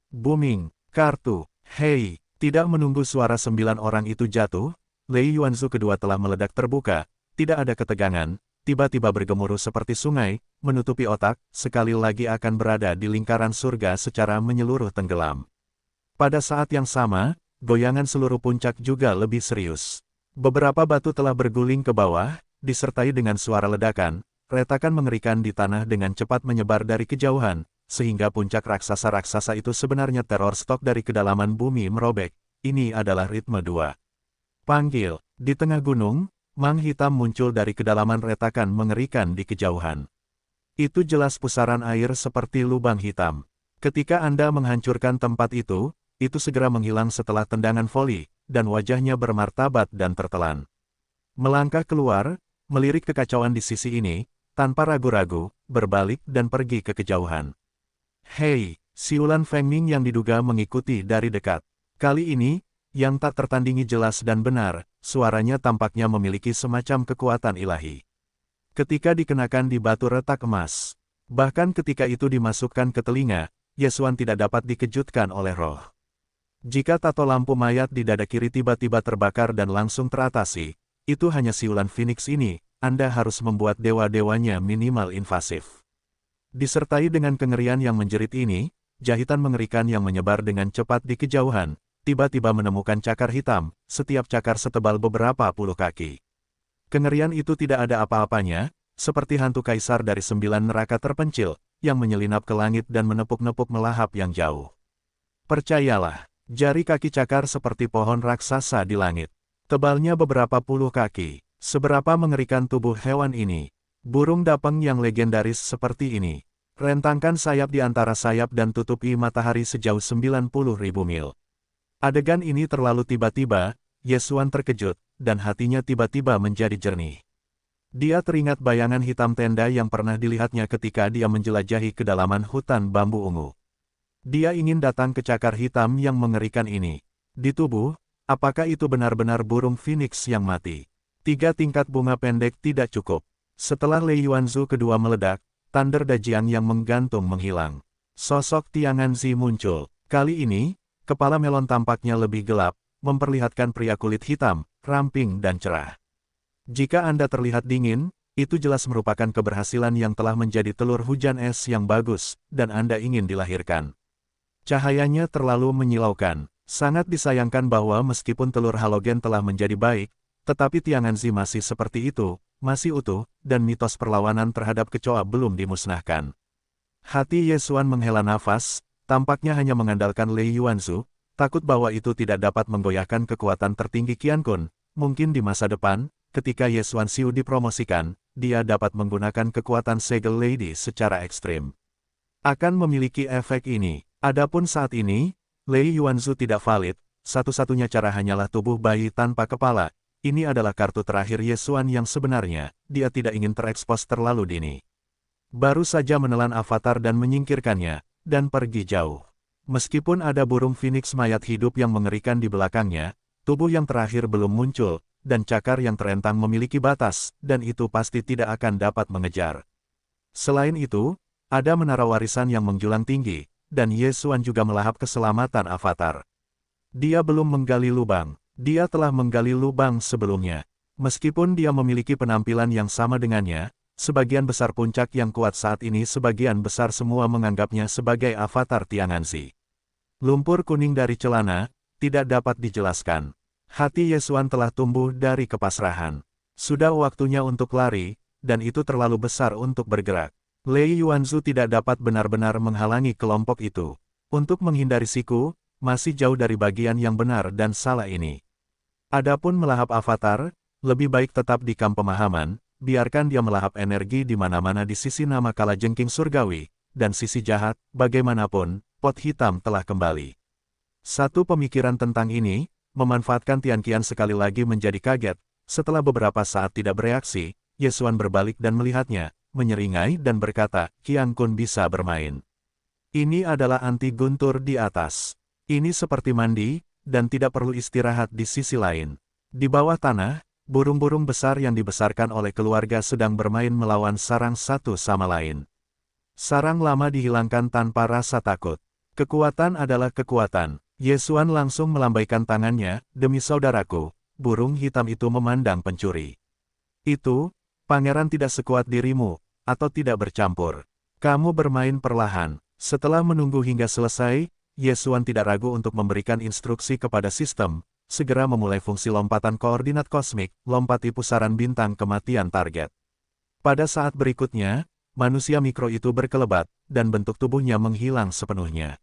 Booming, kartu, hei, tidak menunggu suara 9 orang itu jatuh, Lei Yuanzu kedua telah meledak terbuka, tidak ada ketegangan, tiba-tiba bergemuruh seperti sungai, menutupi otak, sekali lagi akan berada di lingkaran surga secara menyeluruh tenggelam. Pada saat yang sama, goyangan seluruh puncak juga lebih serius. Beberapa batu telah berguling ke bawah, disertai dengan suara ledakan. Retakan mengerikan di tanah dengan cepat menyebar dari kejauhan, sehingga puncak raksasa-raksasa itu sebenarnya teror stok dari kedalaman bumi merobek. Ini adalah ritme 2. Panggil, di tengah gunung, mang hitam muncul dari kedalaman retakan mengerikan di kejauhan. Itu jelas pusaran air seperti lubang hitam. Ketika Anda menghancurkan tempat itu segera menghilang setelah tendangan voli, dan wajahnya bermartabat dan tertelan. Melangkah keluar, melirik kekacauan di sisi ini, tanpa ragu-ragu, berbalik dan pergi ke kejauhan. Hei, siulan Feng Ming yang diduga mengikuti dari dekat. Kali ini, yang tak tertandingi jelas dan benar, suaranya tampaknya memiliki semacam kekuatan ilahi. Ketika dikenakan di batu retak emas, bahkan ketika itu dimasukkan ke telinga, Yesuan tidak dapat dikejutkan oleh roh. Jika tato lampu mayat di dada kiri tiba-tiba terbakar dan langsung teratasi, itu hanya siulan Phoenix ini. Anda harus membuat dewa-dewanya minimal invasif. Disertai dengan kengerian yang menjerit ini, jahitan mengerikan yang menyebar dengan cepat di kejauhan, tiba-tiba menemukan cakar hitam, setiap cakar setebal beberapa puluh kaki. Kengerian itu tidak ada apa-apanya, seperti hantu kaisar dari 9 neraka terpencil, yang menyelinap ke langit dan menepuk-nepuk melahap yang jauh. Percayalah, jari kaki cakar seperti pohon raksasa di langit. Tebalnya beberapa puluh kaki. Seberapa mengerikan tubuh hewan ini. Burung dapeng yang legendaris seperti ini. Rentangkan sayap di antara sayap dan tutupi matahari sejauh 90.000 mil. Adegan ini terlalu tiba-tiba, Yesuan terkejut, dan hatinya tiba-tiba menjadi jernih. Dia teringat bayangan hitam tenda yang pernah dilihatnya ketika dia menjelajahi kedalaman hutan bambu ungu. Dia ingin datang ke cakar hitam yang mengerikan ini. Di tubuh, apakah itu benar-benar burung phoenix yang mati? 3 tingkat bunga pendek tidak cukup. Setelah Lei Yuanzu kedua meledak, Thunder Dajiang yang menggantung menghilang. Sosok Tianganzi muncul. Kali ini, kepala melon tampaknya lebih gelap, memperlihatkan pria kulit hitam, ramping dan cerah. Jika Anda terlihat dingin, itu jelas merupakan keberhasilan yang telah menjadi telur hujan es yang bagus, dan Anda ingin dilahirkan. Cahayanya terlalu menyilaukan. Sangat disayangkan bahwa meskipun telur halogen telah menjadi baik, tetapi Tianganzi masih seperti itu, masih utuh, dan mitos perlawanan terhadap kecoa belum dimusnahkan. Hati Yesuan menghela nafas, tampaknya hanya mengandalkan Lei Yuanzu, takut bahwa itu tidak dapat menggoyahkan kekuatan tertinggi Qiankun. Mungkin di masa depan, ketika Yesuan Xiu dipromosikan, dia dapat menggunakan kekuatan segel Lady secara ekstrim. Akan memiliki efek ini. Adapun saat ini, Lei Yuanzu tidak valid, satu-satunya cara hanyalah tubuh bayi tanpa kepala. Ini adalah kartu terakhir Yesuan yang sebenarnya, dia tidak ingin terekspos terlalu dini. Baru saja menelan avatar dan menyingkirkannya, dan pergi jauh. Meskipun ada burung phoenix mayat hidup yang mengerikan di belakangnya, tubuh yang terakhir belum muncul, dan cakar yang terentang memiliki batas, dan itu pasti tidak akan dapat mengejar. Selain itu, ada menara warisan yang menjulang tinggi, dan Yesuan juga melahap keselamatan avatar. Dia belum menggali lubang. Dia telah menggali lubang sebelumnya. Meskipun dia memiliki penampilan yang sama dengannya, sebagian besar puncak yang kuat saat ini sebagian besar semua menganggapnya sebagai avatar Tianganzi. Lumpur kuning dari celana, tidak dapat dijelaskan. Hati Yesuan telah tumbuh dari kepasrahan. Sudah waktunya untuk lari, dan itu terlalu besar untuk bergerak. Lei Yuanzu tidak dapat benar-benar menghalangi kelompok itu. Untuk menghindari siku, masih jauh dari bagian yang benar dan salah ini. Adapun melahap avatar, lebih baik tetap di kamp pemahaman, biarkan dia melahap energi di mana-mana di sisi nama kalajengking surgawi, dan sisi jahat, bagaimanapun, pot hitam telah kembali. Satu pemikiran tentang ini, memanfaatkan Tian Qian sekali lagi menjadi kaget. Setelah beberapa saat tidak bereaksi, Ye Xuan berbalik dan melihatnya, menyeringai dan berkata, Qian Kun bisa bermain. Ini adalah anti guntur di atas. Ini seperti mandi, dan tidak perlu istirahat di sisi lain. Di bawah tanah, burung-burung besar yang dibesarkan oleh keluarga sedang bermain melawan sarang satu sama lain. Sarang lama dihilangkan tanpa rasa takut. Kekuatan adalah kekuatan. Ye Xuan langsung melambaikan tangannya, demi saudaraku, burung hitam itu memandang pencuri. Itu, pangeran tidak sekuat dirimu, atau tidak bercampur. Kamu bermain perlahan. Setelah menunggu hingga selesai, Ye Xuan tidak ragu untuk memberikan instruksi kepada sistem, segera memulai fungsi lompatan koordinat kosmik, lompati pusaran bintang kematian target. Pada saat berikutnya, manusia mikro itu berkelebat, dan bentuk tubuhnya menghilang sepenuhnya.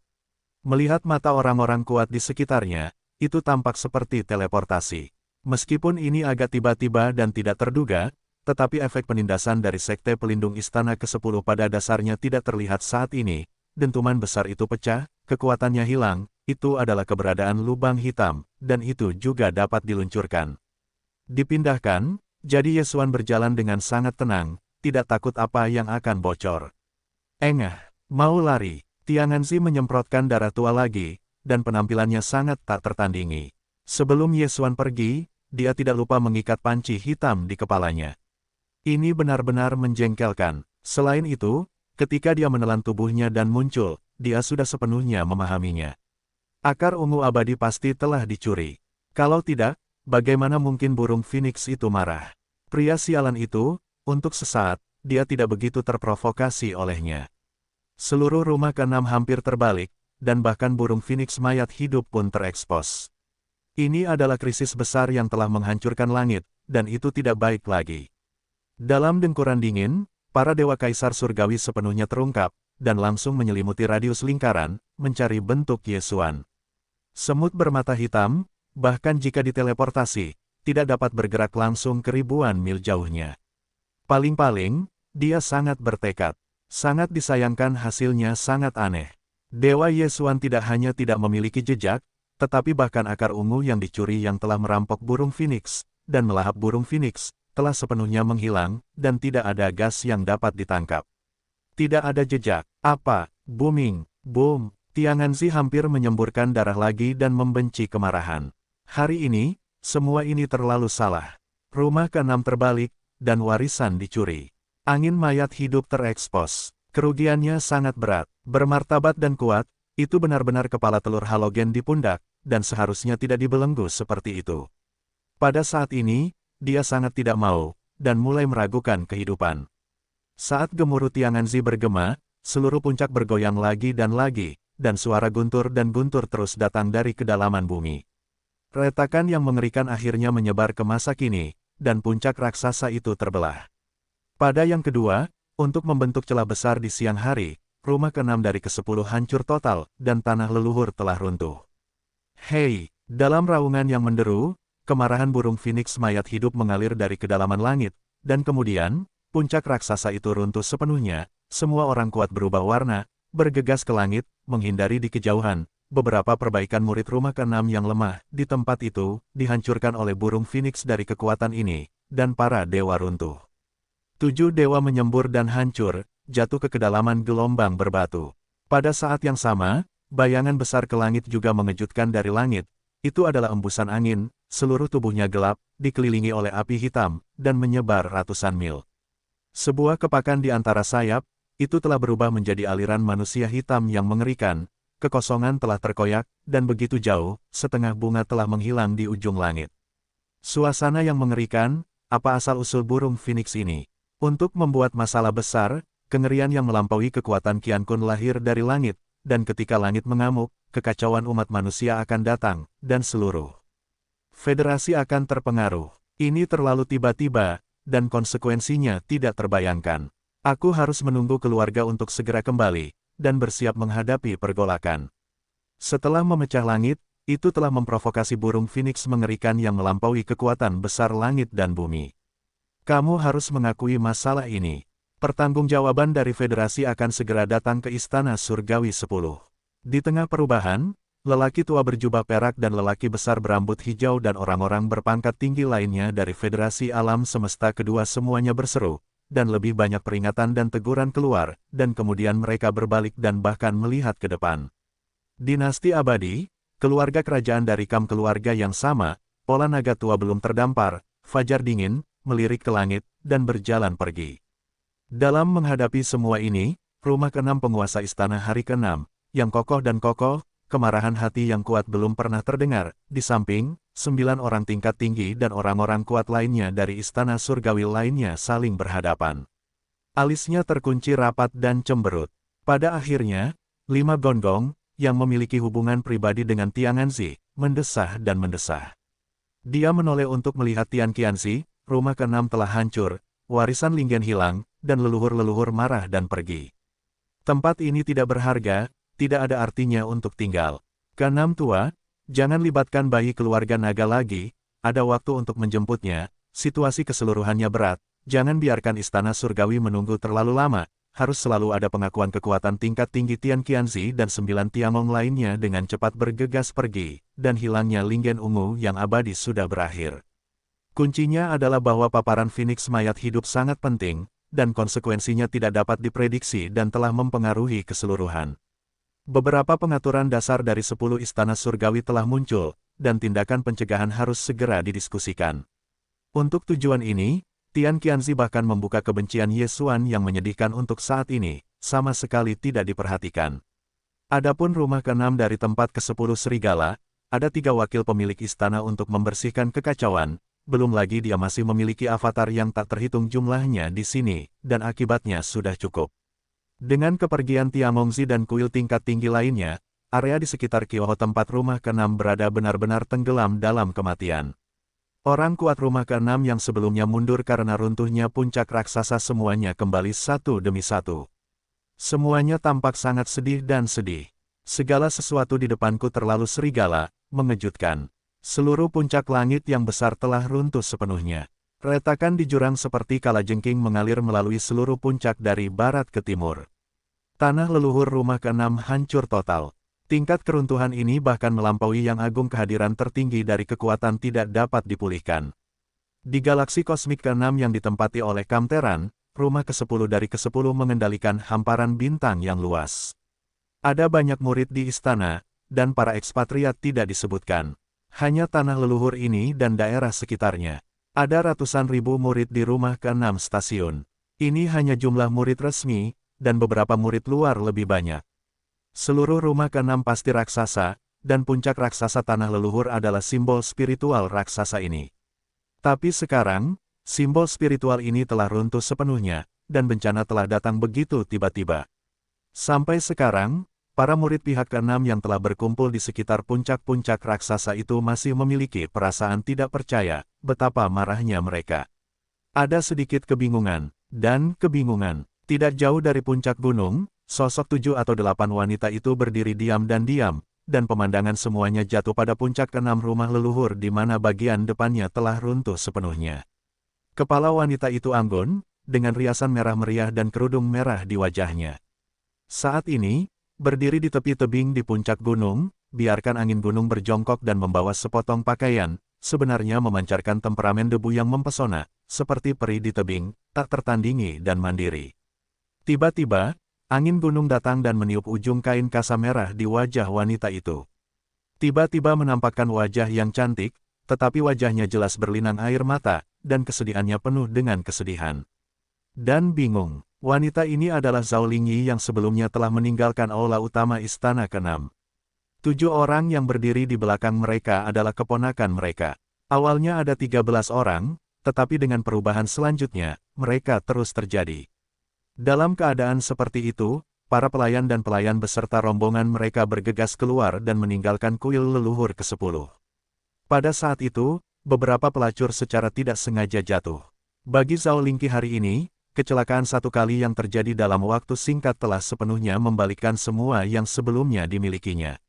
Melihat mata orang-orang kuat di sekitarnya, itu tampak seperti teleportasi. Meskipun ini agak tiba-tiba dan tidak terduga, tetapi efek penindasan dari Sekte Pelindung Istana ke-10 pada dasarnya tidak terlihat saat ini. Dentuman besar itu pecah, kekuatannya hilang, itu adalah keberadaan lubang hitam, dan itu juga dapat diluncurkan. Dipindahkan, jadi Ye Xuan berjalan dengan sangat tenang, tidak takut apa yang akan bocor. Engah, mau lari, Tianganzi menyemprotkan darah tua lagi, dan penampilannya sangat tak tertandingi. Sebelum Ye Xuan pergi, dia tidak lupa mengikat panci hitam di kepalanya. Ini benar-benar menjengkelkan. Selain itu, ketika dia menelan tubuhnya dan muncul, dia sudah sepenuhnya memahaminya. Akar ungu abadi pasti telah dicuri. Kalau tidak, bagaimana mungkin burung Phoenix itu marah? Pria sialan itu, untuk sesaat, dia tidak begitu terprovokasi olehnya. Seluruh rumah ke-6 hampir terbalik, dan bahkan burung Phoenix mayat hidup pun terekspos. Ini adalah krisis besar yang telah menghancurkan langit, dan itu tidak baik lagi. Dalam dengkuran dingin, para dewa kaisar surgawi sepenuhnya terungkap, dan langsung menyelimuti radius lingkaran, mencari bentuk Ye Xuan. Semut bermata hitam, bahkan jika diteleportasi, tidak dapat bergerak langsung ke ribuan mil jauhnya. Paling-paling, dia sangat bertekad. Sangat disayangkan hasilnya sangat aneh. Dewa Ye Xuan tidak hanya tidak memiliki jejak, tetapi bahkan akar ungu yang dicuri yang telah merampok burung Phoenix, dan melahap burung Phoenix, telah sepenuhnya menghilang, dan tidak ada gas yang dapat ditangkap. Tidak ada jejak. Apa? Booming. Boom. Tianganzi hampir menyemburkan darah lagi dan membenci kemarahan. Hari ini, semua ini terlalu salah. Rumah ke-6 terbalik, dan warisan dicuri. Angin mayat hidup terekspos. Kerugiannya sangat berat. Bermartabat dan kuat, itu benar-benar kepala telur halogen di pundak, dan seharusnya tidak dibelenggu seperti itu. Pada saat ini, dia sangat tidak mau, dan mulai meragukan kehidupan. Saat gemuruh Tianganzi bergema, seluruh puncak bergoyang lagi, dan suara guntur dan guntur terus datang dari kedalaman bumi. Retakan yang mengerikan akhirnya menyebar ke masa kini, dan puncak raksasa itu terbelah. Pada yang kedua, untuk membentuk celah besar di siang hari, rumah ke-6 dari ke-10 hancur total, dan tanah leluhur telah runtuh. Hei, dalam raungan yang menderu, kemarahan burung Phoenix mayat hidup mengalir dari kedalaman langit, dan kemudian, puncak raksasa itu runtuh sepenuhnya, semua orang kuat berubah warna, bergegas ke langit, menghindari di kejauhan. Beberapa perbaikan murid rumah ke-6 yang lemah, di tempat itu, dihancurkan oleh burung Phoenix dari kekuatan ini, dan para dewa runtuh. 7 dewa menyembur dan hancur, jatuh ke kedalaman gelombang berbatu. Pada saat yang sama, bayangan besar ke langit juga mengejutkan dari langit. Itu adalah embusan angin, seluruh tubuhnya gelap, dikelilingi oleh api hitam, dan menyebar ratusan mil. Sebuah kepakan di antara sayap, itu telah berubah menjadi aliran manusia hitam yang mengerikan, kekosongan telah terkoyak, dan begitu jauh, setengah bunga telah menghilang di ujung langit. Suasana yang mengerikan, apa asal-usul burung Phoenix ini? Untuk membuat masalah besar, kengerian yang melampaui kekuatan Qian Kun lahir dari langit, dan ketika langit mengamuk, kekacauan umat manusia akan datang, dan seluruh federasi akan terpengaruh. Ini terlalu tiba-tiba, dan konsekuensinya tidak terbayangkan. Aku harus menunggu keluarga untuk segera kembali, dan bersiap menghadapi pergolakan. Setelah memecah langit, itu telah memprovokasi burung Phoenix mengerikan yang melampaui kekuatan besar langit dan bumi. Kamu harus mengakui masalah ini. Pertanggungjawaban dari Federasi akan segera datang ke Istana Surgawi 10. Di tengah perubahan, lelaki tua berjubah perak dan lelaki besar berambut hijau dan orang-orang berpangkat tinggi lainnya dari Federasi Alam Semesta kedua semuanya berseru, dan lebih banyak peringatan dan teguran keluar, dan kemudian mereka berbalik dan bahkan melihat ke depan. Dinasti abadi, keluarga kerajaan dari keluarga yang sama, pola naga tua belum terdampar, fajar dingin, melirik ke langit, dan berjalan pergi. Dalam menghadapi semua ini, rumah ke-6 penguasa istana hari ke-6, yang kokoh dan kokoh, kemarahan hati yang kuat belum pernah terdengar, di samping, 9 orang tingkat tinggi dan orang-orang kuat lainnya dari istana surgawi lainnya saling berhadapan. Alisnya terkunci rapat dan cemberut. Pada akhirnya, 5 gonggong, yang memiliki hubungan pribadi dengan Tianganzi, mendesah dan mendesah. Dia menoleh untuk melihat Tian Qianzi. Rumah ke-6 telah hancur, warisan Linggen hilang, dan leluhur-leluhur marah dan pergi. Tempat ini tidak berharga, tidak ada artinya untuk tinggal. Ke-6 tua, jangan libatkan bayi keluarga naga lagi, ada waktu untuk menjemputnya, situasi keseluruhannya berat, jangan biarkan istana surgawi menunggu terlalu lama, harus selalu ada pengakuan kekuatan tingkat tinggi Tian Qianzi dan 9 Tiangong lainnya dengan cepat bergegas pergi, dan hilangnya Linggen ungu yang abadi sudah berakhir. Kuncinya adalah bahwa paparan Phoenix mayat hidup sangat penting, dan konsekuensinya tidak dapat diprediksi dan telah mempengaruhi keseluruhan. Beberapa pengaturan dasar dari 10 istana surgawi telah muncul, dan tindakan pencegahan harus segera didiskusikan. Untuk tujuan ini, Tian Qianzi bahkan membuka kebencian Ye Xuan yang menyedihkan untuk saat ini, sama sekali tidak diperhatikan. Adapun rumah ke-6 dari tempat ke-10 serigala, ada 3 wakil pemilik istana untuk membersihkan kekacauan, belum lagi dia masih memiliki avatar yang tak terhitung jumlahnya di sini, dan akibatnya sudah cukup. Dengan kepergian Tiangongzi dan kuil tingkat tinggi lainnya, area di sekitar Qioho tempat rumah ke-6 berada benar-benar tenggelam dalam kematian. Orang kuat rumah ke-6 yang sebelumnya mundur karena runtuhnya puncak raksasa semuanya kembali satu demi satu. Semuanya tampak sangat sedih dan sedih. Segala sesuatu di depanku terlalu serigala, mengejutkan. Seluruh puncak langit yang besar telah runtuh sepenuhnya. Retakan di jurang seperti kalajengking mengalir melalui seluruh puncak dari barat ke timur. Tanah leluhur rumah ke-6 hancur total. Tingkat keruntuhan ini bahkan melampaui yang agung kehadiran tertinggi dari kekuatan tidak dapat dipulihkan. Di galaksi kosmik ke-6 yang ditempati oleh Kamteran, rumah ke-10 dari ke-10 mengendalikan hamparan bintang yang luas. Ada banyak murid di istana, dan para ekspatriat tidak disebutkan. Hanya tanah leluhur ini dan daerah sekitarnya. Ada ratusan ribu murid di rumah ke-6 stasiun. Ini hanya jumlah murid resmi, dan beberapa murid luar lebih banyak. Seluruh rumah ke-6 pasti raksasa, dan puncak raksasa tanah leluhur adalah simbol spiritual raksasa ini. Tapi sekarang, simbol spiritual ini telah runtuh sepenuhnya, dan bencana telah datang begitu tiba-tiba. Sampai sekarang, para murid pihak ke-6 yang telah berkumpul di sekitar puncak-puncak raksasa itu masih memiliki perasaan tidak percaya, betapa marahnya mereka. Ada sedikit kebingungan, dan kebingungan. Tidak jauh dari puncak gunung, sosok 7 atau 8 wanita itu berdiri diam, dan pemandangan semuanya jatuh pada puncak ke-6 rumah leluhur di mana bagian depannya telah runtuh sepenuhnya. Kepala wanita itu anggun, dengan riasan merah meriah dan kerudung merah di wajahnya. Saat ini, berdiri di tepi tebing di puncak gunung, biarkan angin gunung berjongkok dan membawa sepotong pakaian, sebenarnya memancarkan temperamen debu yang mempesona, seperti peri di tebing, tak tertandingi dan mandiri. Tiba-tiba, angin gunung datang dan meniup ujung kain kasa merah di wajah wanita itu. Tiba-tiba menampakkan wajah yang cantik, tetapi wajahnya jelas berlinang air mata, dan kesedihannya penuh dengan kesedihan. Dan bingung. Wanita ini adalah Zhao Lingyi yang sebelumnya telah meninggalkan aula utama istana ke-6. 7 orang yang berdiri di belakang mereka adalah keponakan mereka. Awalnya ada 13 orang, tetapi dengan perubahan selanjutnya, mereka terus terjadi. Dalam keadaan seperti itu, para pelayan dan pelayan beserta rombongan mereka bergegas keluar dan meninggalkan kuil leluhur ke-10. Pada saat itu, beberapa pelacur secara tidak sengaja jatuh. Bagi Zhao Lingyi hari ini, kecelakaan satu kali yang terjadi dalam waktu singkat telah sepenuhnya membalikkan semua yang sebelumnya dimilikinya.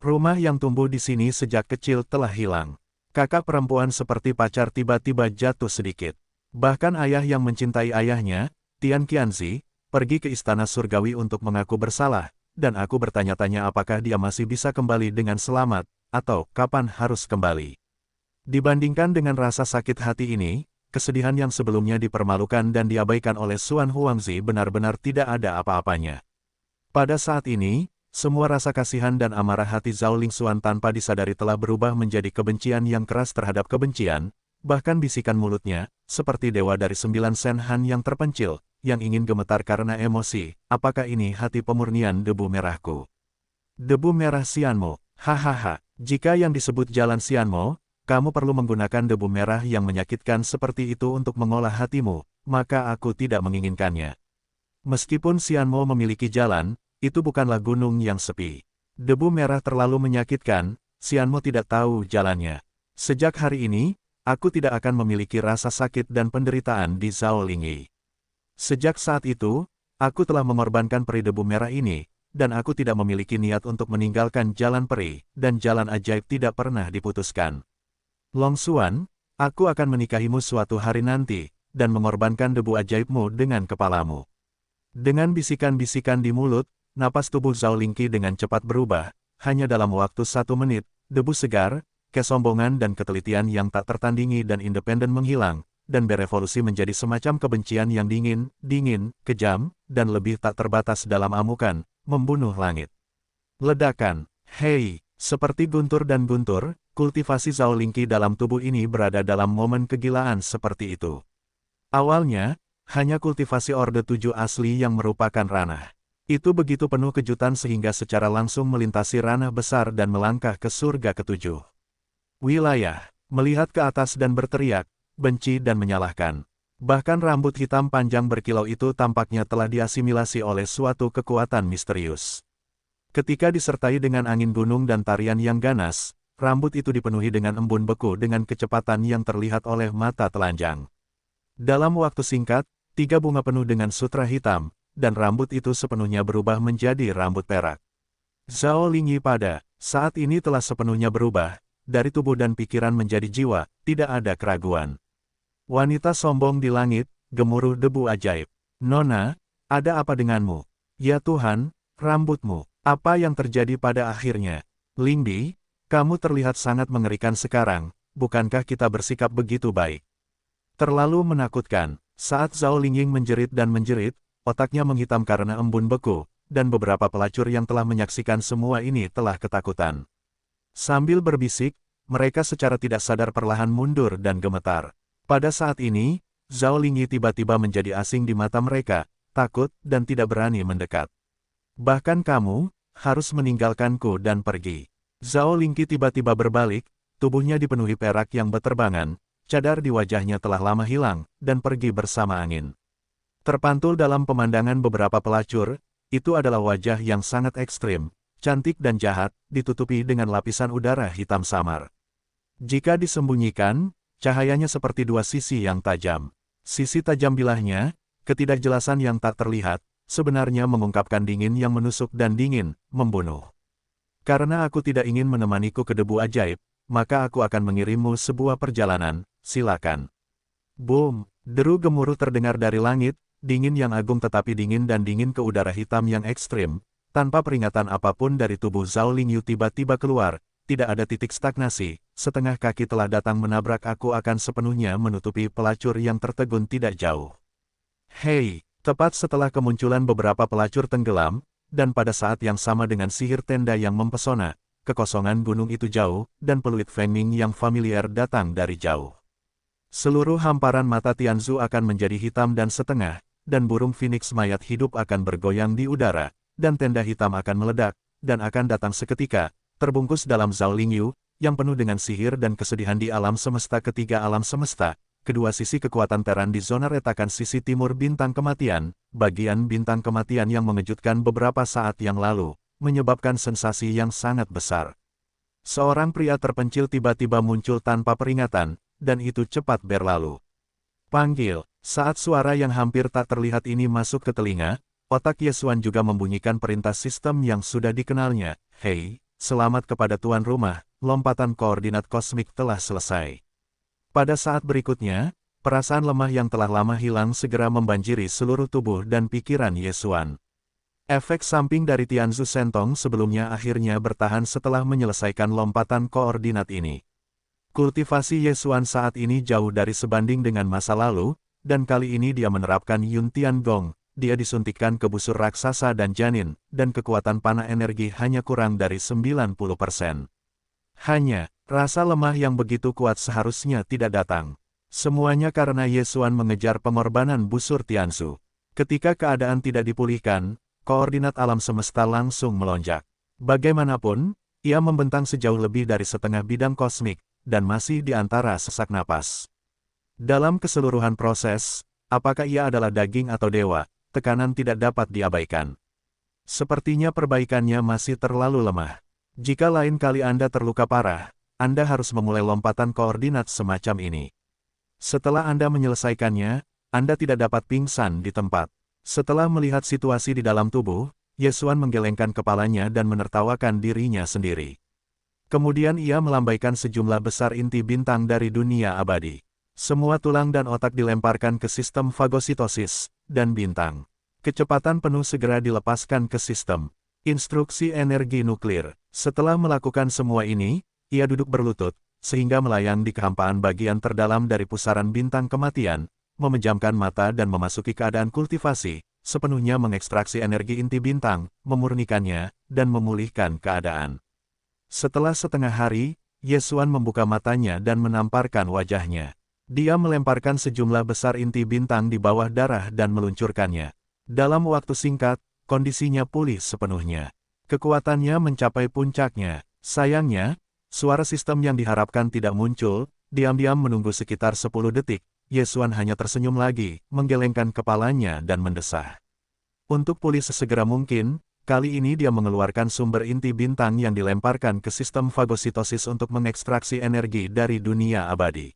Rumah yang tumbuh di sini sejak kecil telah hilang. Kakak perempuan seperti pacar tiba-tiba jatuh sedikit. Bahkan ayah yang mencintai ayahnya, Tian Qianzi, pergi ke istana surgawi untuk mengaku bersalah, dan aku bertanya-tanya apakah dia masih bisa kembali dengan selamat, atau kapan harus kembali. Dibandingkan dengan rasa sakit hati ini, kesedihan yang sebelumnya dipermalukan dan diabaikan oleh Xuan Huangzi benar-benar tidak ada apa-apanya. Pada saat ini, semua rasa kasihan dan amarah hati Zhao Lingxuan tanpa disadari telah berubah menjadi kebencian yang keras terhadap kebencian, bahkan bisikan mulutnya, seperti dewa dari 9 sen Han yang terpencil, yang ingin gemetar karena emosi, apakah ini hati pemurnian debu merahku? Debu merah Xianmo, hahaha, jika yang disebut jalan Xianmo, kamu perlu menggunakan debu merah yang menyakitkan seperti itu untuk mengolah hatimu, maka aku tidak menginginkannya. Meskipun Xianmo memiliki jalan, itu bukanlah gunung yang sepi. Debu merah terlalu menyakitkan, Xianmo tidak tahu jalannya. Sejak hari ini, aku tidak akan memiliki rasa sakit dan penderitaan di Zhao Lingyi. Sejak saat itu, aku telah mengorbankan peri debu merah ini, dan aku tidak memiliki niat untuk meninggalkan jalan peri, dan jalan ajaib tidak pernah diputuskan. Long Xuan, aku akan menikahimu suatu hari nanti, dan mengorbankan debu ajaibmu dengan kepalamu. Dengan bisikan-bisikan di mulut, napas tubuh Zhao Lingqi dengan cepat berubah, hanya dalam waktu 1 menit, debu segar, kesombongan dan ketelitian yang tak tertandingi dan independen menghilang, dan berevolusi menjadi semacam kebencian yang dingin, kejam, dan lebih tak terbatas dalam amukan, membunuh langit. Ledakan, hei, seperti guntur dan guntur, kultivasi Zhao Lingqi dalam tubuh ini berada dalam momen kegilaan seperti itu. Awalnya, hanya kultivasi Orde 7 asli yang merupakan ranah. Itu begitu penuh kejutan sehingga secara langsung melintasi ranah besar dan melangkah ke surga ke-7. Wilayah, melihat ke atas dan berteriak, benci dan menyalahkan. Bahkan rambut hitam panjang berkilau itu tampaknya telah diasimilasi oleh suatu kekuatan misterius. Ketika disertai dengan angin gunung dan tarian yang ganas, rambut itu dipenuhi dengan embun beku dengan kecepatan yang terlihat oleh mata telanjang. Dalam waktu singkat, 3 bunga penuh dengan sutra hitam, dan rambut itu sepenuhnya berubah menjadi rambut perak. Zhao Lingyi pada saat ini telah sepenuhnya berubah, dari tubuh dan pikiran menjadi jiwa, tidak ada keraguan. Wanita sombong di langit, gemuruh debu ajaib. Nona, ada apa denganmu? Ya Tuhan, rambutmu, apa yang terjadi pada akhirnya? Lingbi, kamu terlihat sangat mengerikan sekarang, bukankah kita bersikap begitu baik? Terlalu menakutkan. Saat Zhao Lingying menjerit dan menjerit, otaknya menghitam karena embun beku, dan beberapa pelacur yang telah menyaksikan semua ini telah ketakutan. Sambil berbisik, mereka secara tidak sadar perlahan mundur dan gemetar. Pada saat ini, Zhao Lingyi tiba-tiba menjadi asing di mata mereka, takut dan tidak berani mendekat. Bahkan kamu, harus meninggalkanku dan pergi. Zhao Lingyi tiba-tiba berbalik, tubuhnya dipenuhi perak yang berterbangan, cadar di wajahnya telah lama hilang, dan pergi bersama angin. Terpantul dalam pemandangan beberapa pelacur, itu adalah wajah yang sangat ekstrim, cantik dan jahat, ditutupi dengan lapisan udara hitam samar. Jika disembunyikan, cahayanya seperti 2 sisi yang tajam. Sisi tajam bilahnya, ketidakjelasan yang tak terlihat, sebenarnya mengungkapkan dingin yang menusuk dan dingin, membunuh. Karena aku tidak ingin menemaniku ke debu ajaib, maka aku akan mengirimmu sebuah perjalanan, silakan. Boom, deru gemuruh terdengar dari langit, dingin yang agung tetapi dingin dan dingin ke udara hitam yang ekstrim, tanpa peringatan apapun dari tubuh Zhao Lingyu tiba-tiba keluar, tidak ada titik stagnasi, setengah kaki telah datang menabrak aku akan sepenuhnya menutupi pelacur yang tertegun tidak jauh. Hei, tepat setelah kemunculan beberapa pelacur tenggelam, dan pada saat yang sama dengan sihir tenda yang mempesona, kekosongan gunung itu jauh, dan peluit Fengming yang familiar datang dari jauh. Seluruh hamparan mata Tianzu akan menjadi hitam dan setengah, dan burung phoenix mayat hidup akan bergoyang di udara, dan tenda hitam akan meledak, dan akan datang seketika, terbungkus dalam Zhao Lingyu, yang penuh dengan sihir dan kesedihan di alam semesta ketiga alam semesta, kedua sisi kekuatan teran di zona retakan sisi timur bintang kematian, bagian bintang kematian yang mengejutkan beberapa saat yang lalu, menyebabkan sensasi yang sangat besar. Seorang pria terpencil tiba-tiba muncul tanpa peringatan, dan itu cepat berlalu. Panggil, saat suara yang hampir tak terlihat ini masuk ke telinga, otak Yesuan juga membunyikan perintah sistem yang sudah dikenalnya, hei, selamat kepada tuan rumah, lompatan koordinat kosmik telah selesai. Pada saat berikutnya, Perasaan lemah yang telah lama hilang segera membanjiri seluruh tubuh dan pikiran Ye Xuan. Efek samping dari Tianzu Sentong sebelumnya akhirnya bertahan setelah menyelesaikan lompatan koordinat ini. Kultivasi Ye Xuan saat ini jauh dari sebanding dengan masa lalu, dan kali ini dia menerapkan Yun Tian Gong. Dia disuntikkan ke busur raksasa dan janin, dan kekuatan panah energi hanya kurang dari 90%. Hanya, rasa lemah yang begitu kuat seharusnya tidak datang. Semuanya karena Ye Xuan mengejar pengorbanan busur Tianzu. Ketika keadaan tidak dipulihkan, koordinat alam semesta langsung melonjak. Bagaimanapun, ia membentang sejauh lebih dari setengah bidang kosmik, dan masih di antara sesak napas. Dalam keseluruhan proses, apakah ia adalah daging atau dewa, tekanan tidak dapat diabaikan. Sepertinya perbaikannya masih terlalu lemah. Jika lain kali Anda terluka parah, Anda harus memulai lompatan koordinat semacam ini. Setelah Anda menyelesaikannya, Anda tidak dapat pingsan di tempat. Setelah melihat situasi di dalam tubuh, Ye Xuan menggelengkan kepalanya dan menertawakan dirinya sendiri. Kemudian ia melambaikan sejumlah besar inti bintang dari dunia abadi. Semua tulang dan otak dilemparkan ke sistem fagositosis dan bintang. Kecepatan penuh segera dilepaskan ke sistem instruksi energi nuklir. Setelah melakukan semua ini, ia duduk berlutut, sehingga melayang di kehampaan bagian terdalam dari pusaran bintang kematian, memejamkan mata dan memasuki keadaan kultivasi, sepenuhnya mengekstraksi energi inti bintang, memurnikannya, dan memulihkan keadaan. Setelah setengah hari, Ye Xuan membuka matanya dan menamparkan wajahnya. Dia melemparkan sejumlah besar inti bintang di bawah darah dan meluncurkannya. Dalam waktu singkat, kondisinya pulih sepenuhnya. Kekuatannya mencapai puncaknya. Sayangnya, suara sistem yang diharapkan tidak muncul. Diam-diam menunggu sekitar 10 detik, Ye Xuan hanya tersenyum lagi, menggelengkan kepalanya dan mendesah. Untuk pulih sesegera mungkin, kali ini dia mengeluarkan sumber inti bintang yang dilemparkan ke sistem fagositosis untuk mengekstraksi energi dari dunia abadi.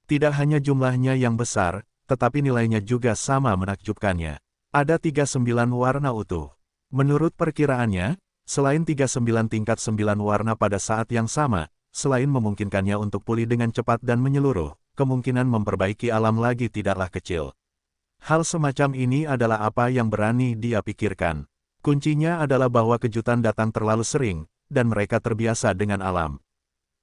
Tidak hanya jumlahnya yang besar, tetapi nilainya juga sama menakjubkannya. Ada 39 warna utuh. Menurut perkiraannya, selain 39 tingkat 9 warna pada saat yang sama, selain memungkinkannya untuk pulih dengan cepat dan menyeluruh, kemungkinan memperbaiki alam lagi tidaklah kecil. Hal semacam ini adalah apa yang berani dia pikirkan. Kuncinya adalah bahwa kejutan datang terlalu sering, dan mereka terbiasa dengan alam.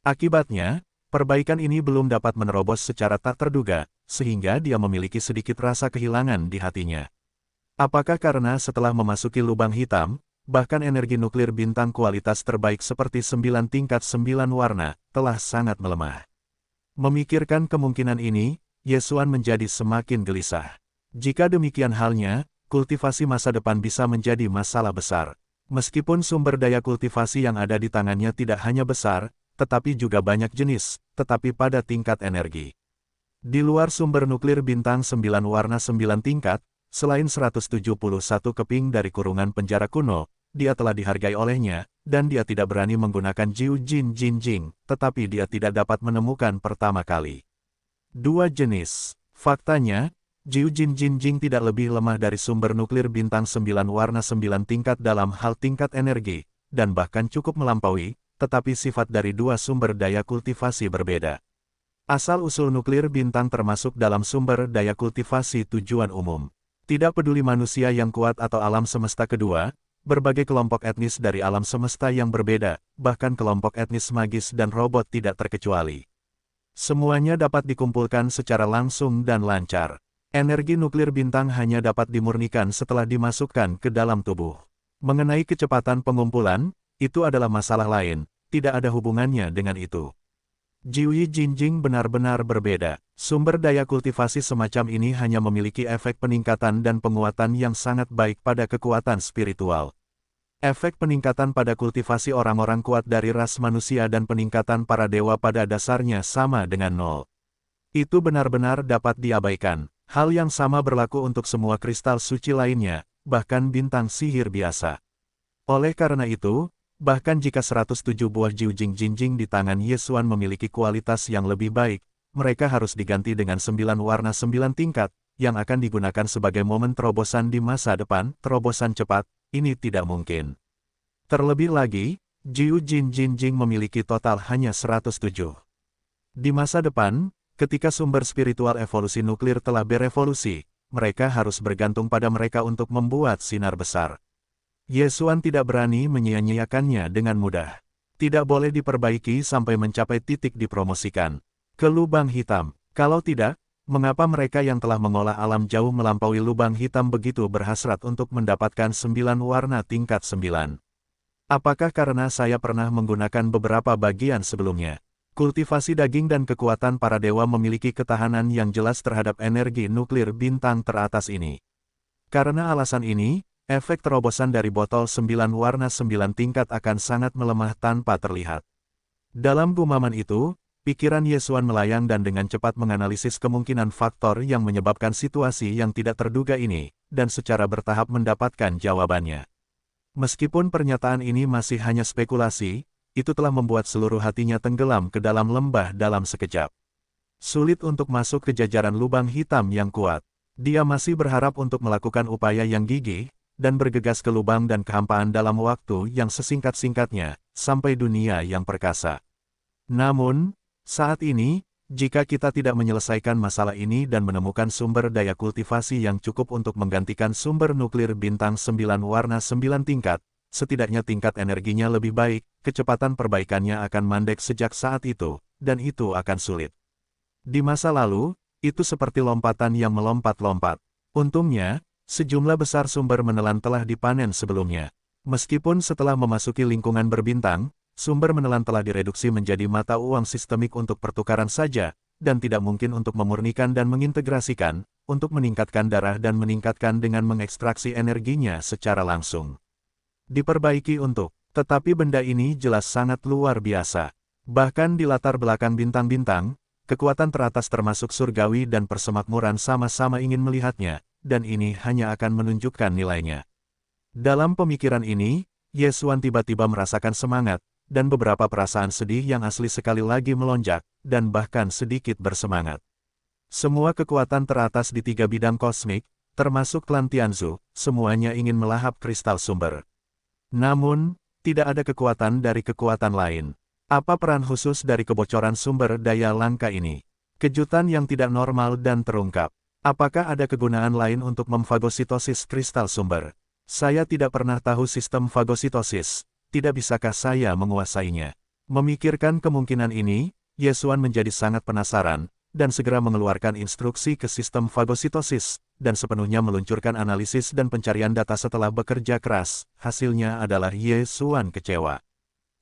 Akibatnya, perbaikan ini belum dapat menerobos secara tak terduga, sehingga dia memiliki sedikit rasa kehilangan di hatinya. Apakah karena setelah memasuki lubang hitam, bahkan energi nuklir bintang kualitas terbaik seperti 9 tingkat 9 warna, telah sangat melemah. Memikirkan kemungkinan ini, Ye Xuan menjadi semakin gelisah. Jika demikian halnya, kultivasi masa depan bisa menjadi masalah besar. Meskipun sumber daya kultivasi yang ada di tangannya tidak hanya besar, tetapi juga banyak jenis, tetapi pada tingkat energi. Di luar sumber nuklir bintang 9 warna 9 tingkat, selain 171 keping dari kurungan penjara kuno, dia telah dihargai olehnya, dan dia tidak berani menggunakan Jiu Jin Jin Jing, tetapi dia tidak dapat menemukan pertama kali. Dua jenis. Faktanya, Jiu Jin Jin Jing tidak lebih lemah dari sumber nuklir bintang 9 warna 9 tingkat dalam hal tingkat energi, dan bahkan cukup melampaui, tetapi sifat dari dua sumber daya kultivasi berbeda. Asal-usul nuklir bintang termasuk dalam sumber daya kultivasi tujuan umum. Tidak peduli manusia yang kuat atau alam semesta kedua, berbagai kelompok etnis dari alam semesta yang berbeda, bahkan kelompok etnis magis dan robot tidak terkecuali. Semuanya dapat dikumpulkan secara langsung dan lancar. Energi nuklir bintang hanya dapat dimurnikan setelah dimasukkan ke dalam tubuh. Mengenai kecepatan pengumpulan, itu adalah masalah lain, tidak ada hubungannya dengan itu. Jiu Jin Jing benar-benar berbeda. Sumber daya kultivasi semacam ini hanya memiliki efek peningkatan dan penguatan yang sangat baik pada kekuatan spiritual. Efek peningkatan pada kultivasi orang-orang kuat dari ras manusia dan peningkatan para dewa pada dasarnya sama dengan nol. Itu benar-benar dapat diabaikan. Hal yang sama berlaku untuk semua kristal suci lainnya, bahkan bintang sihir biasa. Oleh karena itu, bahkan jika 107 buah Jiu Jin Jin Jing di tangan Ye Xuan memiliki kualitas yang lebih baik, mereka harus diganti dengan 9 warna 9 tingkat, yang akan digunakan sebagai momen terobosan di masa depan. Terobosan cepat, ini tidak mungkin. Terlebih lagi, Jiu Jin Jin Jing memiliki total hanya 107. Di masa depan, Ketika sumber spiritual evolusi nuklir telah berevolusi, mereka harus bergantung pada mereka untuk membuat sinar besar. Yesuan tidak berani menyia-nyiakannya dengan mudah. Tidak boleh diperbaiki sampai mencapai titik dipromosikan ke lubang hitam. Kalau tidak, mengapa mereka yang telah mengolah alam jauh melampaui lubang hitam begitu berhasrat untuk mendapatkan 9 warna tingkat 9? Apakah karena saya pernah menggunakan beberapa bagian sebelumnya? Kultivasi daging dan kekuatan para dewa memiliki ketahanan yang jelas terhadap energi nuklir bintang teratas ini. Karena alasan ini, efek terobosan dari botol 9 warna 9 tingkat akan sangat melemah tanpa terlihat. Dalam gumaman itu, pikiran Yesuan melayang dan dengan cepat menganalisis kemungkinan faktor yang menyebabkan situasi yang tidak terduga ini, dan secara bertahap mendapatkan jawabannya. Meskipun pernyataan ini masih hanya spekulasi, itu telah membuat seluruh hatinya tenggelam ke dalam lembah dalam sekejap. Sulit untuk masuk ke jajaran lubang hitam yang kuat. Dia masih berharap untuk melakukan upaya yang gigih, dan bergegas ke lubang dan kehampaan dalam waktu yang sesingkat-singkatnya, sampai dunia yang perkasa. Namun, saat ini, jika kita tidak menyelesaikan masalah ini dan menemukan sumber daya kultivasi yang cukup untuk menggantikan sumber nuklir bintang 9 warna 9 tingkat, setidaknya tingkat energinya lebih baik, kecepatan perbaikannya akan mandek sejak saat itu, dan itu akan sulit. Di masa lalu, itu seperti lompatan yang melompat-lompat. Untungnya, sejumlah besar sumber menelan telah dipanen sebelumnya. Meskipun setelah memasuki lingkungan berbintang, sumber menelan telah direduksi menjadi mata uang sistemik untuk pertukaran saja, dan tidak mungkin untuk memurnikan dan mengintegrasikan, untuk meningkatkan darah dan meningkatkan dengan mengekstraksi energinya secara langsung. Diperbaiki untuk, tetapi benda ini jelas sangat luar biasa. Bahkan di latar belakang bintang-bintang, kekuatan teratas termasuk surgawi dan persemakmuran sama-sama ingin melihatnya, dan ini hanya akan menunjukkan nilainya. Dalam pemikiran ini, Yesuan tiba-tiba merasakan semangat, dan beberapa perasaan sedih yang asli sekali lagi melonjak, dan bahkan sedikit bersemangat. Semua kekuatan teratas di 3 bidang kosmik, termasuk klan Tianzu, semuanya ingin melahap kristal sumber. Namun, tidak ada kekuatan dari kekuatan lain. Apa peran khusus dari kebocoran sumber daya langka ini? Kejutan yang tidak normal dan terungkap. Apakah ada kegunaan lain untuk memfagositosis kristal sumber? Saya tidak pernah tahu sistem fagositosis. Tidak bisakah saya menguasainya? Memikirkan kemungkinan ini, Yesuan menjadi sangat penasaran, dan segera mengeluarkan instruksi ke sistem fagositosis, dan sepenuhnya meluncurkan analisis dan pencarian data setelah bekerja keras. Hasilnya adalah Yesuan kecewa.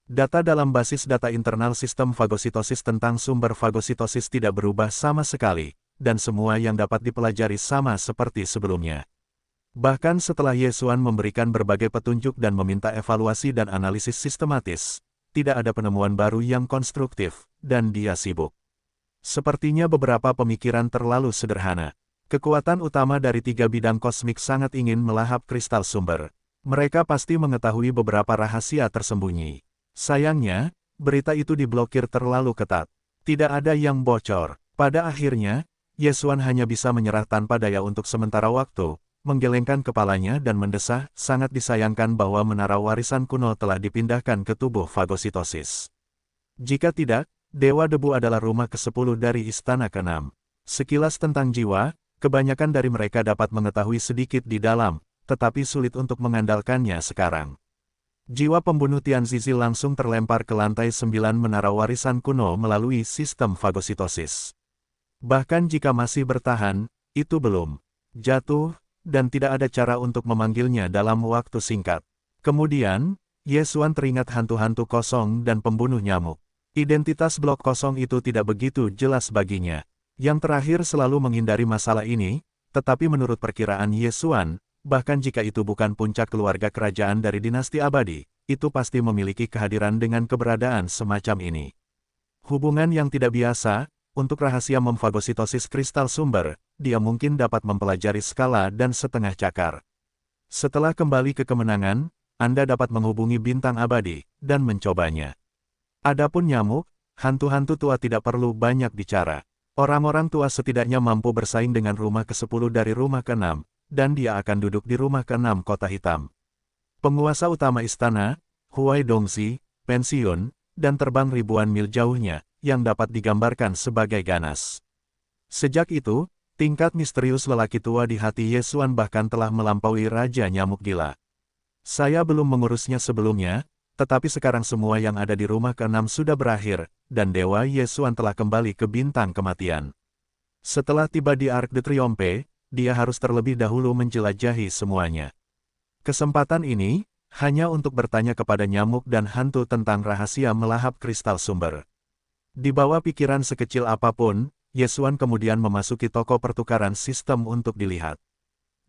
Data dalam basis data internal sistem fagositosis tentang sumber fagositosis tidak berubah sama sekali, dan semua yang dapat dipelajari sama seperti sebelumnya. Bahkan setelah Yesuan memberikan berbagai petunjuk dan meminta evaluasi dan analisis sistematis, tidak ada penemuan baru yang konstruktif, dan dia sibuk. Sepertinya beberapa pemikiran terlalu sederhana. Kekuatan utama dari 3 bidang kosmik sangat ingin melahap kristal sumber. Mereka pasti mengetahui beberapa rahasia tersembunyi. Sayangnya, berita itu diblokir terlalu ketat. Tidak ada yang bocor. Pada akhirnya, Yesuan hanya bisa menyerah tanpa daya untuk sementara waktu, menggelengkan kepalanya dan mendesah, sangat disayangkan bahwa menara warisan kuno telah dipindahkan ke tubuh fagositosis. Jika tidak, Dewa Debu adalah rumah ke-10 dari Istana ke-6. Sekilas tentang jiwa, kebanyakan dari mereka dapat mengetahui sedikit di dalam, tetapi sulit untuk mengandalkannya sekarang. Jiwa pembunuh Tianzizi langsung terlempar ke lantai 9 menara warisan kuno melalui sistem fagositosis. Bahkan jika masih bertahan, itu belum jatuh, dan tidak ada cara untuk memanggilnya dalam waktu singkat. Kemudian, Yesuan teringat hantu-hantu kosong dan pembunuh nyamuk. Identitas blok kosong itu tidak begitu jelas baginya. Yang terakhir selalu menghindari masalah ini, tetapi menurut perkiraan Yesuan, bahkan jika itu bukan puncak keluarga kerajaan dari dinasti abadi, itu pasti memiliki kehadiran dengan keberadaan semacam ini. Hubungan yang tidak biasa, untuk rahasia memfagositosis kristal sumber, dia mungkin dapat mempelajari skala dan setengah cakar. Setelah kembali ke kemenangan, Anda dapat menghubungi bintang abadi, dan mencobanya. Adapun nyamuk, hantu-hantu tua tidak perlu banyak bicara. Orang-orang tua setidaknya mampu bersaing dengan rumah ke-10 dari rumah ke-6, dan dia akan duduk di rumah ke-6 kota hitam. Penguasa utama istana, Huai Dongxi, pensiun, dan terbang ribuan mil jauhnya, yang dapat digambarkan sebagai ganas. Sejak itu, tingkat misterius lelaki tua di hati Ye Xuan bahkan telah melampaui Raja Nyamuk Gila. Saya belum mengurusnya sebelumnya, tetapi sekarang semua yang ada di rumah keenam sudah berakhir, dan Dewa Ye Xuan telah kembali ke bintang kematian. Setelah tiba di Arc de Triomphe, dia harus terlebih dahulu menjelajahi semuanya. Kesempatan ini, hanya untuk bertanya kepada nyamuk dan hantu tentang rahasia melahap kristal sumber. Di bawah pikiran sekecil apapun, Ye Xuan kemudian memasuki toko pertukaran sistem untuk dilihat.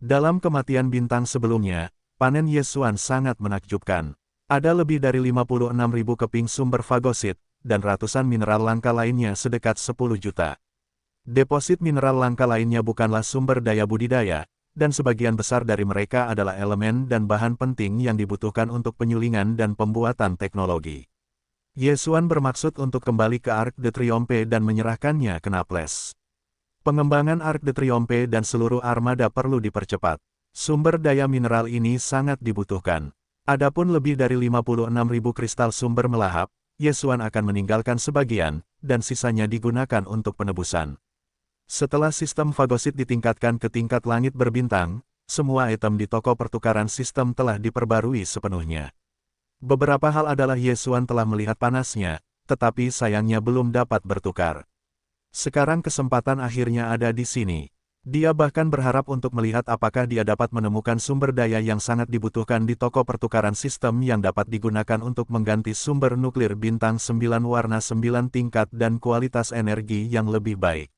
Dalam kematian bintang sebelumnya, panen Ye Xuan sangat menakjubkan. Ada lebih dari 56.000 keping sumber fagosit, dan ratusan mineral langka lainnya sedekat 10 juta. Deposit mineral langka lainnya bukanlah sumber daya budidaya, dan sebagian besar dari mereka adalah elemen dan bahan penting yang dibutuhkan untuk penyulingan dan pembuatan teknologi. Ye Xuan bermaksud untuk kembali ke Arc de Triomphe dan menyerahkannya ke Naples. Pengembangan Arc de Triomphe dan seluruh armada perlu dipercepat. Sumber daya mineral ini sangat dibutuhkan. Adapun lebih dari 56.000 kristal sumber melahap, Ye Xuan akan meninggalkan sebagian, dan sisanya digunakan untuk penebusan. Setelah sistem fagosit ditingkatkan ke tingkat langit berbintang, semua item di toko pertukaran sistem telah diperbarui sepenuhnya. Beberapa hal adalah Ye Xuan telah melihat panasnya, tetapi sayangnya belum dapat bertukar. Sekarang kesempatan akhirnya ada di sini. Dia bahkan berharap untuk melihat apakah dia dapat menemukan sumber daya yang sangat dibutuhkan di toko pertukaran sistem yang dapat digunakan untuk mengganti sumber nuklir bintang 9 warna 9 tingkat dan kualitas energi yang lebih baik.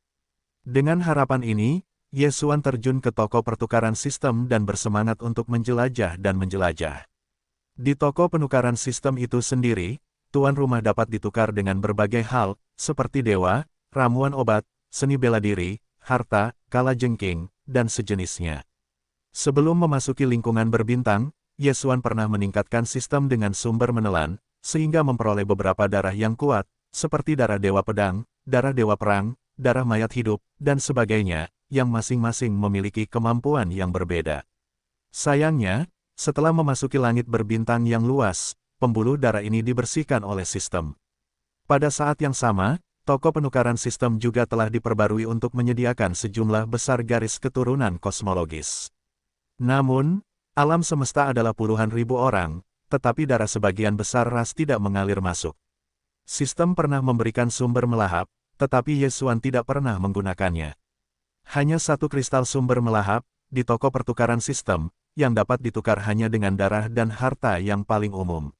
Dengan harapan ini, Ye Xuan terjun ke toko pertukaran sistem dan bersemangat untuk menjelajah dan menjelajah. Di toko penukaran sistem itu sendiri, tuan rumah dapat ditukar dengan berbagai hal, seperti dewa, ramuan obat, seni bela diri, harta, kalajengking, dan sejenisnya. Sebelum memasuki lingkungan berbintang, Ye Xuan pernah meningkatkan sistem dengan sumber menelan, sehingga memperoleh beberapa darah yang kuat, seperti darah dewa pedang, darah dewa perang, darah mayat hidup, dan sebagainya, yang masing-masing memiliki kemampuan yang berbeda. Sayangnya, setelah memasuki langit berbintang yang luas, pembuluh darah ini dibersihkan oleh sistem. Pada saat yang sama, toko penukaran sistem juga telah diperbarui untuk menyediakan sejumlah besar garis keturunan kosmologis. Namun, alam semesta adalah puluhan ribu orang, tetapi darah sebagian besar ras tidak mengalir masuk. Sistem pernah memberikan sumber melahap, tetapi Ye Xuan tidak pernah menggunakannya. Hanya satu kristal sumber melahap, di toko pertukaran sistem, yang dapat ditukar hanya dengan darah dan harta yang paling umum.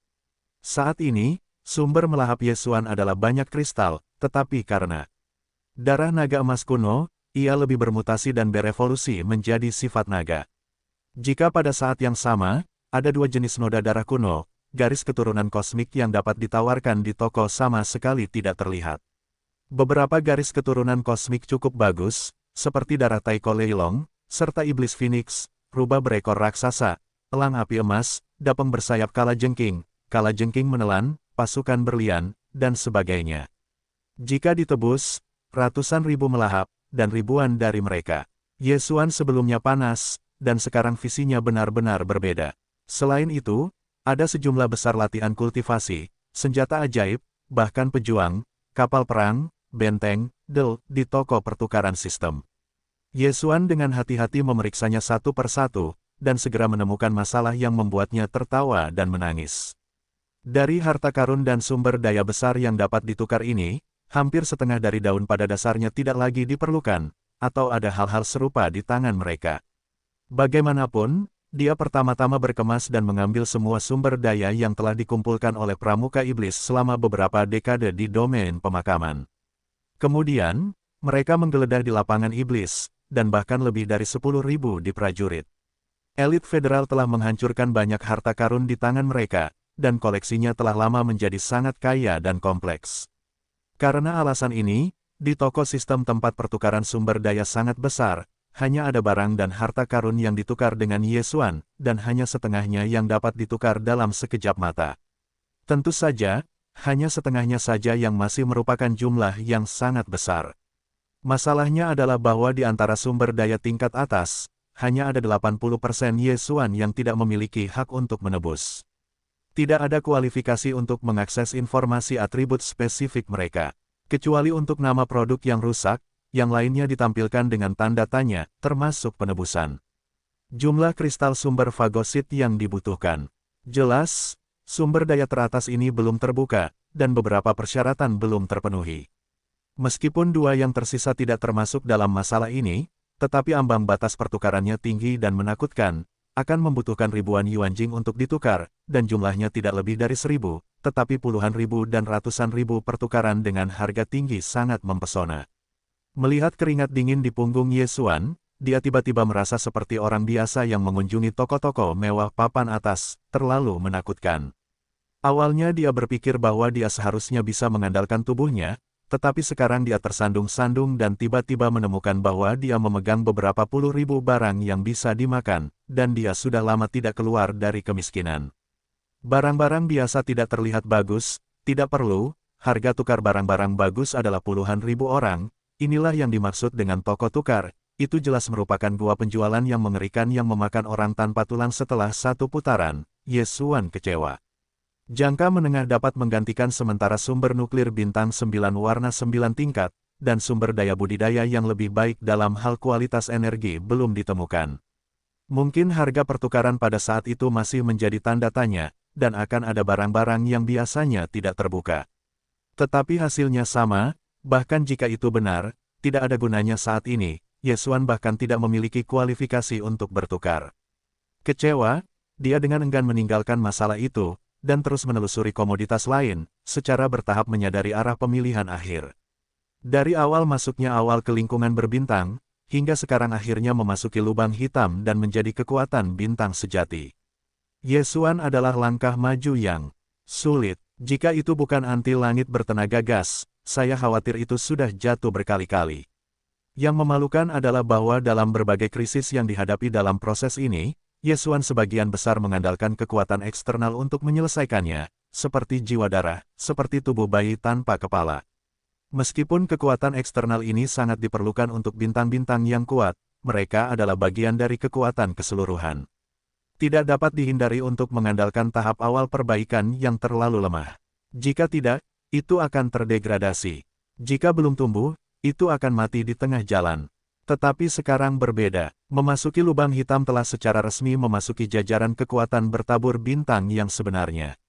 Saat ini, sumber melahap Ye Xuan adalah banyak kristal, tetapi karena darah naga emas kuno, ia lebih bermutasi dan berevolusi menjadi sifat naga. Jika pada saat yang sama, ada dua jenis noda darah kuno, garis keturunan kosmik yang dapat ditawarkan di toko sama sekali tidak terlihat. Beberapa garis keturunan kosmik cukup bagus, seperti darah Taiko Leilong, serta iblis Phoenix, rubah berekor raksasa, elang api emas, dapeng bersayap kalajengking menelan, pasukan berlian, dan sebagainya. Jika ditebus, ratusan ribu melahap, dan ribuan dari mereka. Ye Xuan sebelumnya panas, dan sekarang visinya benar-benar berbeda. Selain itu, ada sejumlah besar latihan kultivasi, senjata ajaib, bahkan pejuang, kapal perang, benteng, di toko pertukaran sistem. Ye Xuan dengan hati-hati memeriksanya satu persatu, dan segera menemukan masalah yang membuatnya tertawa dan menangis. Dari harta karun dan sumber daya besar yang dapat ditukar ini, hampir setengah dari daun pada dasarnya tidak lagi diperlukan, atau ada hal-hal serupa di tangan mereka. Bagaimanapun, dia pertama-tama berkemas dan mengambil semua sumber daya yang telah dikumpulkan oleh pramuka iblis selama beberapa dekade di domain pemakaman. Kemudian, mereka menggeledah di lapangan iblis, dan bahkan lebih dari 10.000 di prajurit. Elit federal telah menghancurkan banyak harta karun di tangan mereka, dan koleksinya telah lama menjadi sangat kaya dan kompleks. Karena alasan ini, di toko sistem tempat pertukaran sumber daya sangat besar, hanya ada barang dan harta karun yang ditukar dengan Ye Xuan, dan hanya setengahnya yang dapat ditukar dalam sekejap mata. Tentu saja, hanya setengahnya saja yang masih merupakan jumlah yang sangat besar. Masalahnya adalah bahwa di antara sumber daya tingkat atas, hanya ada 80% Ye Xuan yang tidak memiliki hak untuk menebus. Tidak ada kualifikasi untuk mengakses informasi atribut spesifik mereka. Kecuali untuk nama produk yang rusak, yang lainnya ditampilkan dengan tanda tanya, termasuk penebusan. Jumlah kristal sumber fagosit yang dibutuhkan. Jelas, sumber daya teratas ini belum terbuka, dan beberapa persyaratan belum terpenuhi. Meskipun dua yang tersisa tidak termasuk dalam masalah ini, tetapi ambang batas pertukarannya tinggi dan menakutkan, akan membutuhkan ribuan yuanjing untuk ditukar, dan jumlahnya tidak lebih dari 1.000, tetapi puluhan ribu dan ratusan ribu pertukaran dengan harga tinggi sangat mempesona. Melihat keringat dingin di punggung Ye Xuan, dia tiba-tiba merasa seperti orang biasa yang mengunjungi toko-toko mewah papan atas, terlalu menakutkan. Awalnya dia berpikir bahwa dia seharusnya bisa mengandalkan tubuhnya, tetapi sekarang dia tersandung-sandung dan tiba-tiba menemukan bahwa dia memegang beberapa puluh ribu barang yang bisa dimakan, dan dia sudah lama tidak keluar dari kemiskinan. Barang-barang biasa tidak terlihat bagus, tidak perlu, harga tukar barang-barang bagus adalah puluhan ribu orang, inilah yang dimaksud dengan toko tukar, itu jelas merupakan gua penjualan yang mengerikan yang memakan orang tanpa tulang setelah satu putaran. Ye Xuan kecewa. Jangka menengah dapat menggantikan sementara sumber nuklir bintang 9 warna 9 tingkat, dan sumber daya budidaya yang lebih baik dalam hal kualitas energi belum ditemukan. Mungkin harga pertukaran pada saat itu masih menjadi tanda tanya, dan akan ada barang-barang yang biasanya tidak terbuka. Tetapi hasilnya sama, bahkan jika itu benar, tidak ada gunanya saat ini, Ye Xuan bahkan tidak memiliki kualifikasi untuk bertukar. Kecewa, dia dengan enggan meninggalkan masalah itu, dan terus menelusuri komoditas lain, secara bertahap menyadari arah pemilihan akhir. Dari awal masuknya awal ke lingkungan berbintang, hingga sekarang akhirnya memasuki lubang hitam dan menjadi kekuatan bintang sejati. Ye Xuan adalah langkah maju yang sulit. Jika itu bukan anti langit bertenaga gas, saya khawatir itu sudah jatuh berkali-kali. Yang memalukan adalah bahwa dalam berbagai krisis yang dihadapi dalam proses ini, Ye Xuan sebagian besar mengandalkan kekuatan eksternal untuk menyelesaikannya, seperti jiwa darah, seperti tubuh bayi tanpa kepala. Meskipun kekuatan eksternal ini sangat diperlukan untuk bintang-bintang yang kuat, mereka adalah bagian dari kekuatan keseluruhan. Tidak dapat dihindari untuk mengandalkan tahap awal perbaikan yang terlalu lemah. Jika tidak, itu akan terdegradasi. Jika belum tumbuh, itu akan mati di tengah jalan. Tetapi sekarang berbeda, memasuki lubang hitam telah secara resmi memasuki jajaran kekuatan bertabur bintang yang sebenarnya.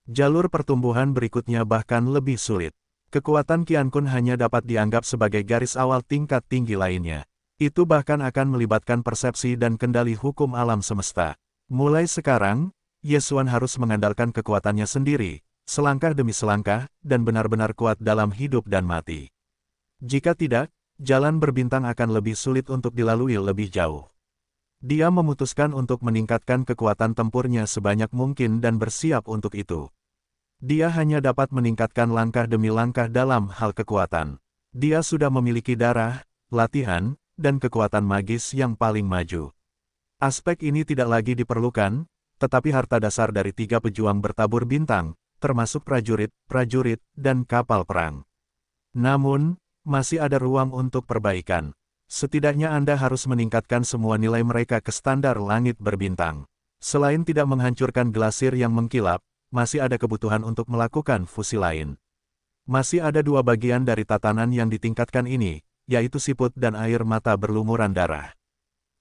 Jalur pertumbuhan berikutnya bahkan lebih sulit. Kekuatan Qiankun hanya dapat dianggap sebagai garis awal tingkat tinggi lainnya. Itu bahkan akan melibatkan persepsi dan kendali hukum alam semesta. Mulai sekarang, Ye Xuan harus mengandalkan kekuatannya sendiri, selangkah demi selangkah, dan benar-benar kuat dalam hidup dan mati. Jika tidak, jalan berbintang akan lebih sulit untuk dilalui lebih jauh. Dia memutuskan untuk meningkatkan kekuatan tempurnya sebanyak mungkin dan bersiap untuk itu. Dia hanya dapat meningkatkan langkah demi langkah dalam hal kekuatan. Dia sudah memiliki darah, latihan, dan kekuatan magis yang paling maju. Aspek ini tidak lagi diperlukan, tetapi harta dasar dari 3 pejuang bertabur bintang, termasuk prajurit, dan kapal perang. Namun, masih ada ruang untuk perbaikan. Setidaknya Anda harus meningkatkan semua nilai mereka ke standar langit berbintang. Selain tidak menghancurkan glasir yang mengkilap, masih ada kebutuhan untuk melakukan fusi lain. Masih ada 2 bagian dari tatanan yang ditingkatkan ini, yaitu siput dan air mata berlumuran darah.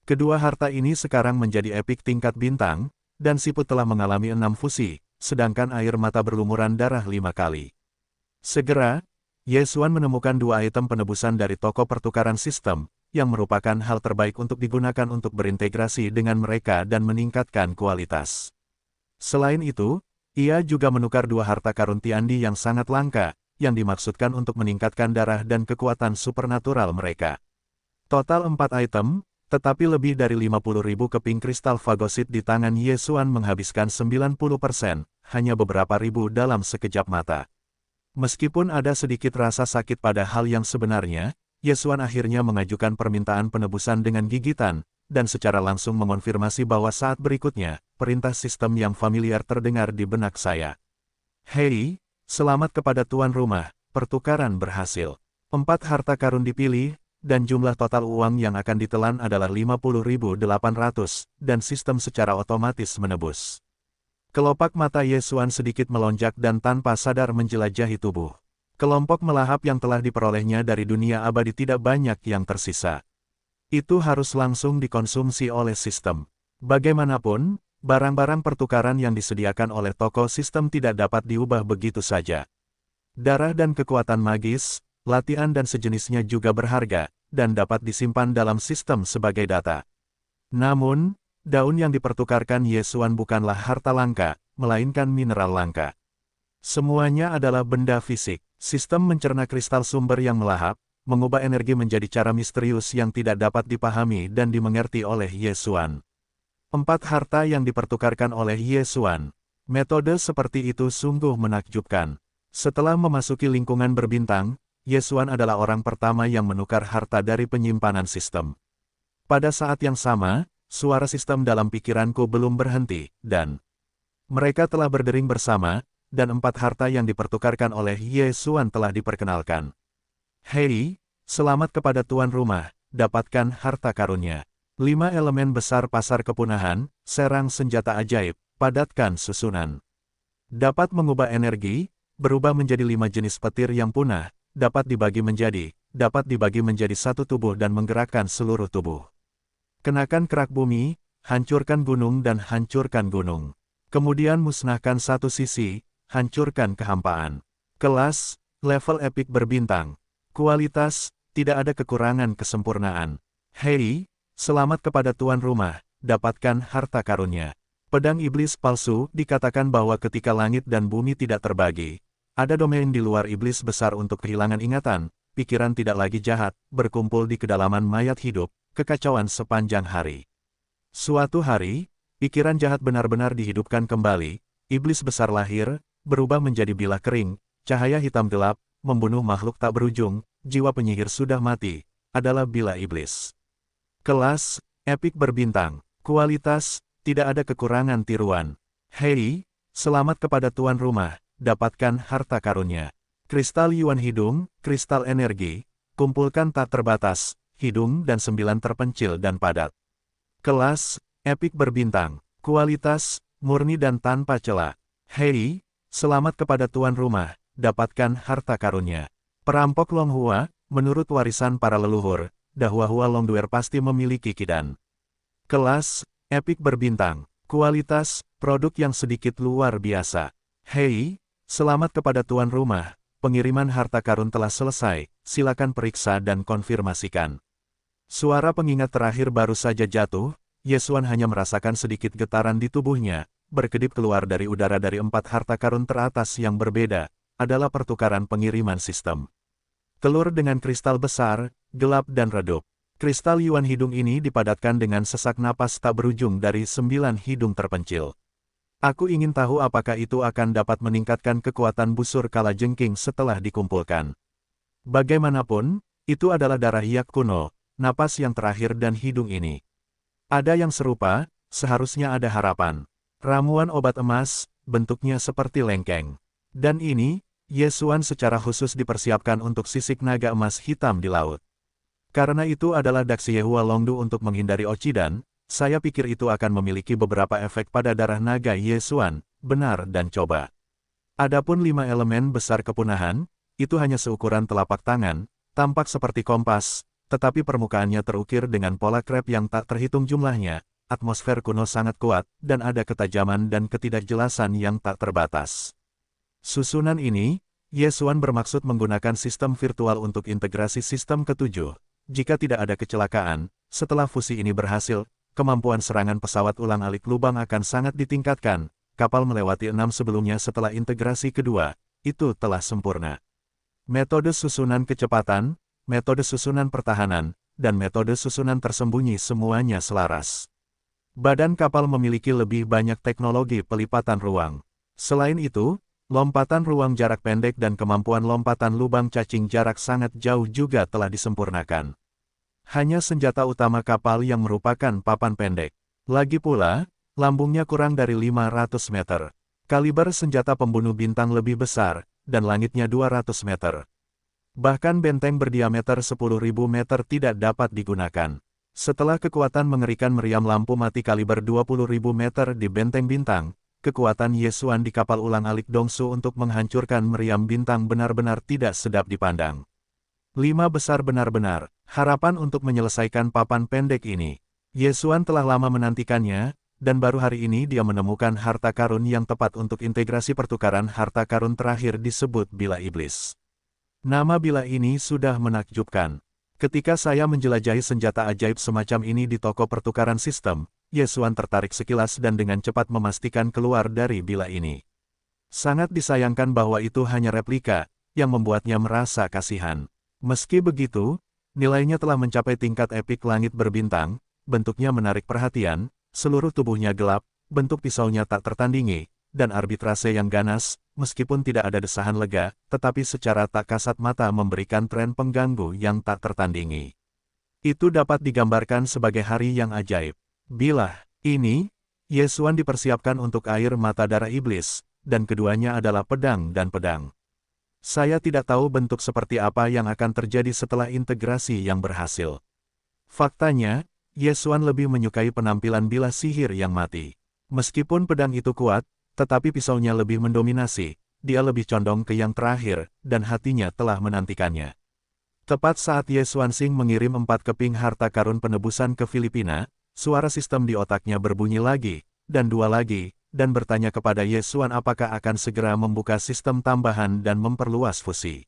Kedua harta ini sekarang menjadi epik tingkat bintang, dan siput telah mengalami 6 fusi, sedangkan air mata berlumuran darah 5 kali. Segera, Ye Xuan menemukan 2 item penebusan dari toko pertukaran sistem, yang merupakan hal terbaik untuk digunakan untuk berintegrasi dengan mereka dan meningkatkan kualitas. Selain itu, ia juga menukar 2 harta karun Tiandi yang sangat langka, yang dimaksudkan untuk meningkatkan darah dan kekuatan supernatural mereka. Total 4 item, tetapi lebih dari 50.000 keping kristal fagosit di tangan Ye Xuan menghabiskan 90%, hanya beberapa ribu dalam sekejap mata. Meskipun ada sedikit rasa sakit pada hal yang sebenarnya, Ye Xuan akhirnya mengajukan permintaan penebusan dengan gigitan, dan secara langsung mengonfirmasi bahwa saat berikutnya, perintah sistem yang familiar terdengar di benak saya. Hei, selamat kepada tuan rumah, pertukaran berhasil. 4 harta karun dipilih, dan jumlah total uang yang akan ditelan adalah 50.800, dan sistem secara otomatis menebus. Kelopak mata Ye Xuan sedikit melonjak dan tanpa sadar menjelajahi tubuh. Kelompok melahap yang telah diperolehnya dari dunia abadi tidak banyak yang tersisa. Itu harus langsung dikonsumsi oleh sistem. Bagaimanapun, barang-barang pertukaran yang disediakan oleh toko sistem tidak dapat diubah begitu saja. Darah dan kekuatan magis, latihan dan sejenisnya juga berharga, dan dapat disimpan dalam sistem sebagai data. Namun, daun yang dipertukarkan Yesuan bukanlah harta langka, melainkan mineral langka. Semuanya adalah benda fisik. Sistem mencerna kristal sumber yang melahap, mengubah energi menjadi cara misterius yang tidak dapat dipahami dan dimengerti oleh Yesuan. 4 harta yang dipertukarkan oleh Yesuan. Metode seperti itu sungguh menakjubkan. Setelah memasuki lingkungan berbintang, Yesuan adalah orang pertama yang menukar harta dari penyimpanan sistem. Pada saat yang sama, suara sistem dalam pikiranku belum berhenti, dan mereka telah berdering bersama, dan 4 harta yang dipertukarkan oleh Yesuan telah diperkenalkan. Hei, selamat kepada tuan rumah, dapatkan harta karunia. 5 elemen besar pasar kepunahan, serang senjata ajaib, padatkan susunan. Dapat mengubah energi, berubah menjadi 5 jenis petir yang punah, dapat dibagi menjadi satu tubuh dan menggerakkan seluruh tubuh. Kenakan kerak bumi, hancurkan gunung dan hancurkan gunung. Kemudian musnahkan satu sisi, hancurkan kehampaan. Kelas, level epik berbintang. Kualitas, tidak ada kekurangan kesempurnaan. Hei, selamat kepada tuan rumah, dapatkan harta karunia. Pedang iblis palsu dikatakan bahwa ketika langit dan bumi tidak terbagi, ada domain di luar iblis besar untuk kehilangan ingatan, pikiran tidak lagi jahat, berkumpul di kedalaman mayat hidup, kekacauan sepanjang hari. Suatu hari, pikiran jahat benar-benar dihidupkan kembali, iblis besar lahir, berubah menjadi bilah kering, cahaya hitam gelap, membunuh makhluk tak berujung, jiwa penyihir sudah mati, adalah bilah iblis. Kelas, epik berbintang. Kualitas, tidak ada kekurangan tiruan. Hei, selamat kepada tuan rumah, dapatkan harta karunia. Kristal Yuan hidung, kristal energi, kumpulkan tak terbatas, hidung dan 9 terpencil dan padat. Kelas, epik berbintang. Kualitas, murni dan tanpa celah. Hei, selamat kepada tuan rumah, dapatkan harta karunia. Perampok Longhua, menurut warisan para leluhur, Dahua Longduer pasti memiliki kidan. Kelas, epik berbintang. Kualitas, produk yang sedikit luar biasa. Hei, selamat kepada tuan rumah, pengiriman harta karun telah selesai, silakan periksa dan konfirmasikan. Suara pengingat terakhir baru saja jatuh, Yesuan hanya merasakan sedikit getaran di tubuhnya, berkedip keluar dari udara dari 4 harta karun teratas yang berbeda, adalah pertukaran pengiriman sistem. Telur dengan kristal besar, gelap dan redup. Kristal Yuan hidung ini dipadatkan dengan sesak napas tak berujung dari 9 hidung terpencil. Aku ingin tahu apakah itu akan dapat meningkatkan kekuatan busur kalajengking setelah dikumpulkan. Bagaimanapun, itu adalah darah yak kuno, napas yang terakhir dan hidung ini. Ada yang serupa, seharusnya ada harapan. Ramuan obat emas, bentuknya seperti lengkeng. Dan ini, Yesuan secara khusus dipersiapkan untuk sisik naga emas hitam di laut. Karena itu adalah Daksi Yehua Longdu untuk menghindari Ochidan, saya pikir itu akan memiliki beberapa efek pada darah naga Yesuan, benar dan coba. Adapun 5 elemen besar kepunahan, itu hanya seukuran telapak tangan, tampak seperti kompas, tetapi permukaannya terukir dengan pola krep yang tak terhitung jumlahnya. Atmosfer kuno sangat kuat, dan ada ketajaman dan ketidakjelasan yang tak terbatas. Susunan ini, Yesuan bermaksud menggunakan sistem virtual untuk integrasi sistem ke-7. Jika tidak ada kecelakaan, setelah fusi ini berhasil, kemampuan serangan pesawat ulang-alik lubang akan sangat ditingkatkan. Kapal melewati 6 sebelumnya setelah integrasi kedua, itu telah sempurna. Metode susunan kecepatan, metode susunan pertahanan, dan metode susunan tersembunyi semuanya selaras. Badan kapal memiliki lebih banyak teknologi pelipatan ruang. Selain itu, lompatan ruang jarak pendek dan kemampuan lompatan lubang cacing jarak sangat jauh juga telah disempurnakan. Hanya senjata utama kapal yang merupakan papan pendek. Lagi pula, lambungnya kurang dari 500 meter. Kaliber senjata pembunuh bintang lebih besar, dan langitnya 200 meter. Bahkan benteng berdiameter 10.000 meter tidak dapat digunakan. Setelah kekuatan mengerikan meriam lampu mati kaliber 20.000 meter di benteng bintang, kekuatan Yesuan di kapal ulang-alik Dongsu untuk menghancurkan meriam bintang benar-benar tidak sedap dipandang. 5 besar benar-benar, harapan untuk menyelesaikan papan pendek ini. Yesuan telah lama menantikannya, dan baru hari ini dia menemukan harta karun yang tepat untuk integrasi pertukaran harta karun terakhir disebut Bila Iblis. Nama Bila ini sudah menakjubkan. Ketika saya menjelajahi senjata ajaib semacam ini di toko pertukaran sistem, Yesuan tertarik sekilas dan dengan cepat memastikan keluar dari Bila ini. Sangat disayangkan bahwa itu hanya replika, yang membuatnya merasa kasihan. Meski begitu, nilainya telah mencapai tingkat epik langit berbintang, bentuknya menarik perhatian, seluruh tubuhnya gelap, bentuk pisaunya tak tertandingi, dan arbitrase yang ganas, meskipun tidak ada desahan lega, tetapi secara tak kasat mata memberikan tren pengganggu yang tak tertandingi. Itu dapat digambarkan sebagai hari yang ajaib. Bila ini, Yesuan dipersiapkan untuk air mata darah iblis, dan keduanya adalah pedang dan pedang. Saya tidak tahu bentuk seperti apa yang akan terjadi setelah integrasi yang berhasil. Faktanya, Yesuan lebih menyukai penampilan Bila sihir yang mati. Meskipun pedang itu kuat, tetapi pisaunya lebih mendominasi, dia lebih condong ke yang terakhir, dan hatinya telah menantikannya. Tepat saat Yesuan Sing mengirim 4 keping harta karun penebusan ke Filipina, suara sistem di otaknya berbunyi lagi, dan 2 lagi, dan bertanya kepada Yesuan apakah akan segera membuka sistem tambahan dan memperluas fusi.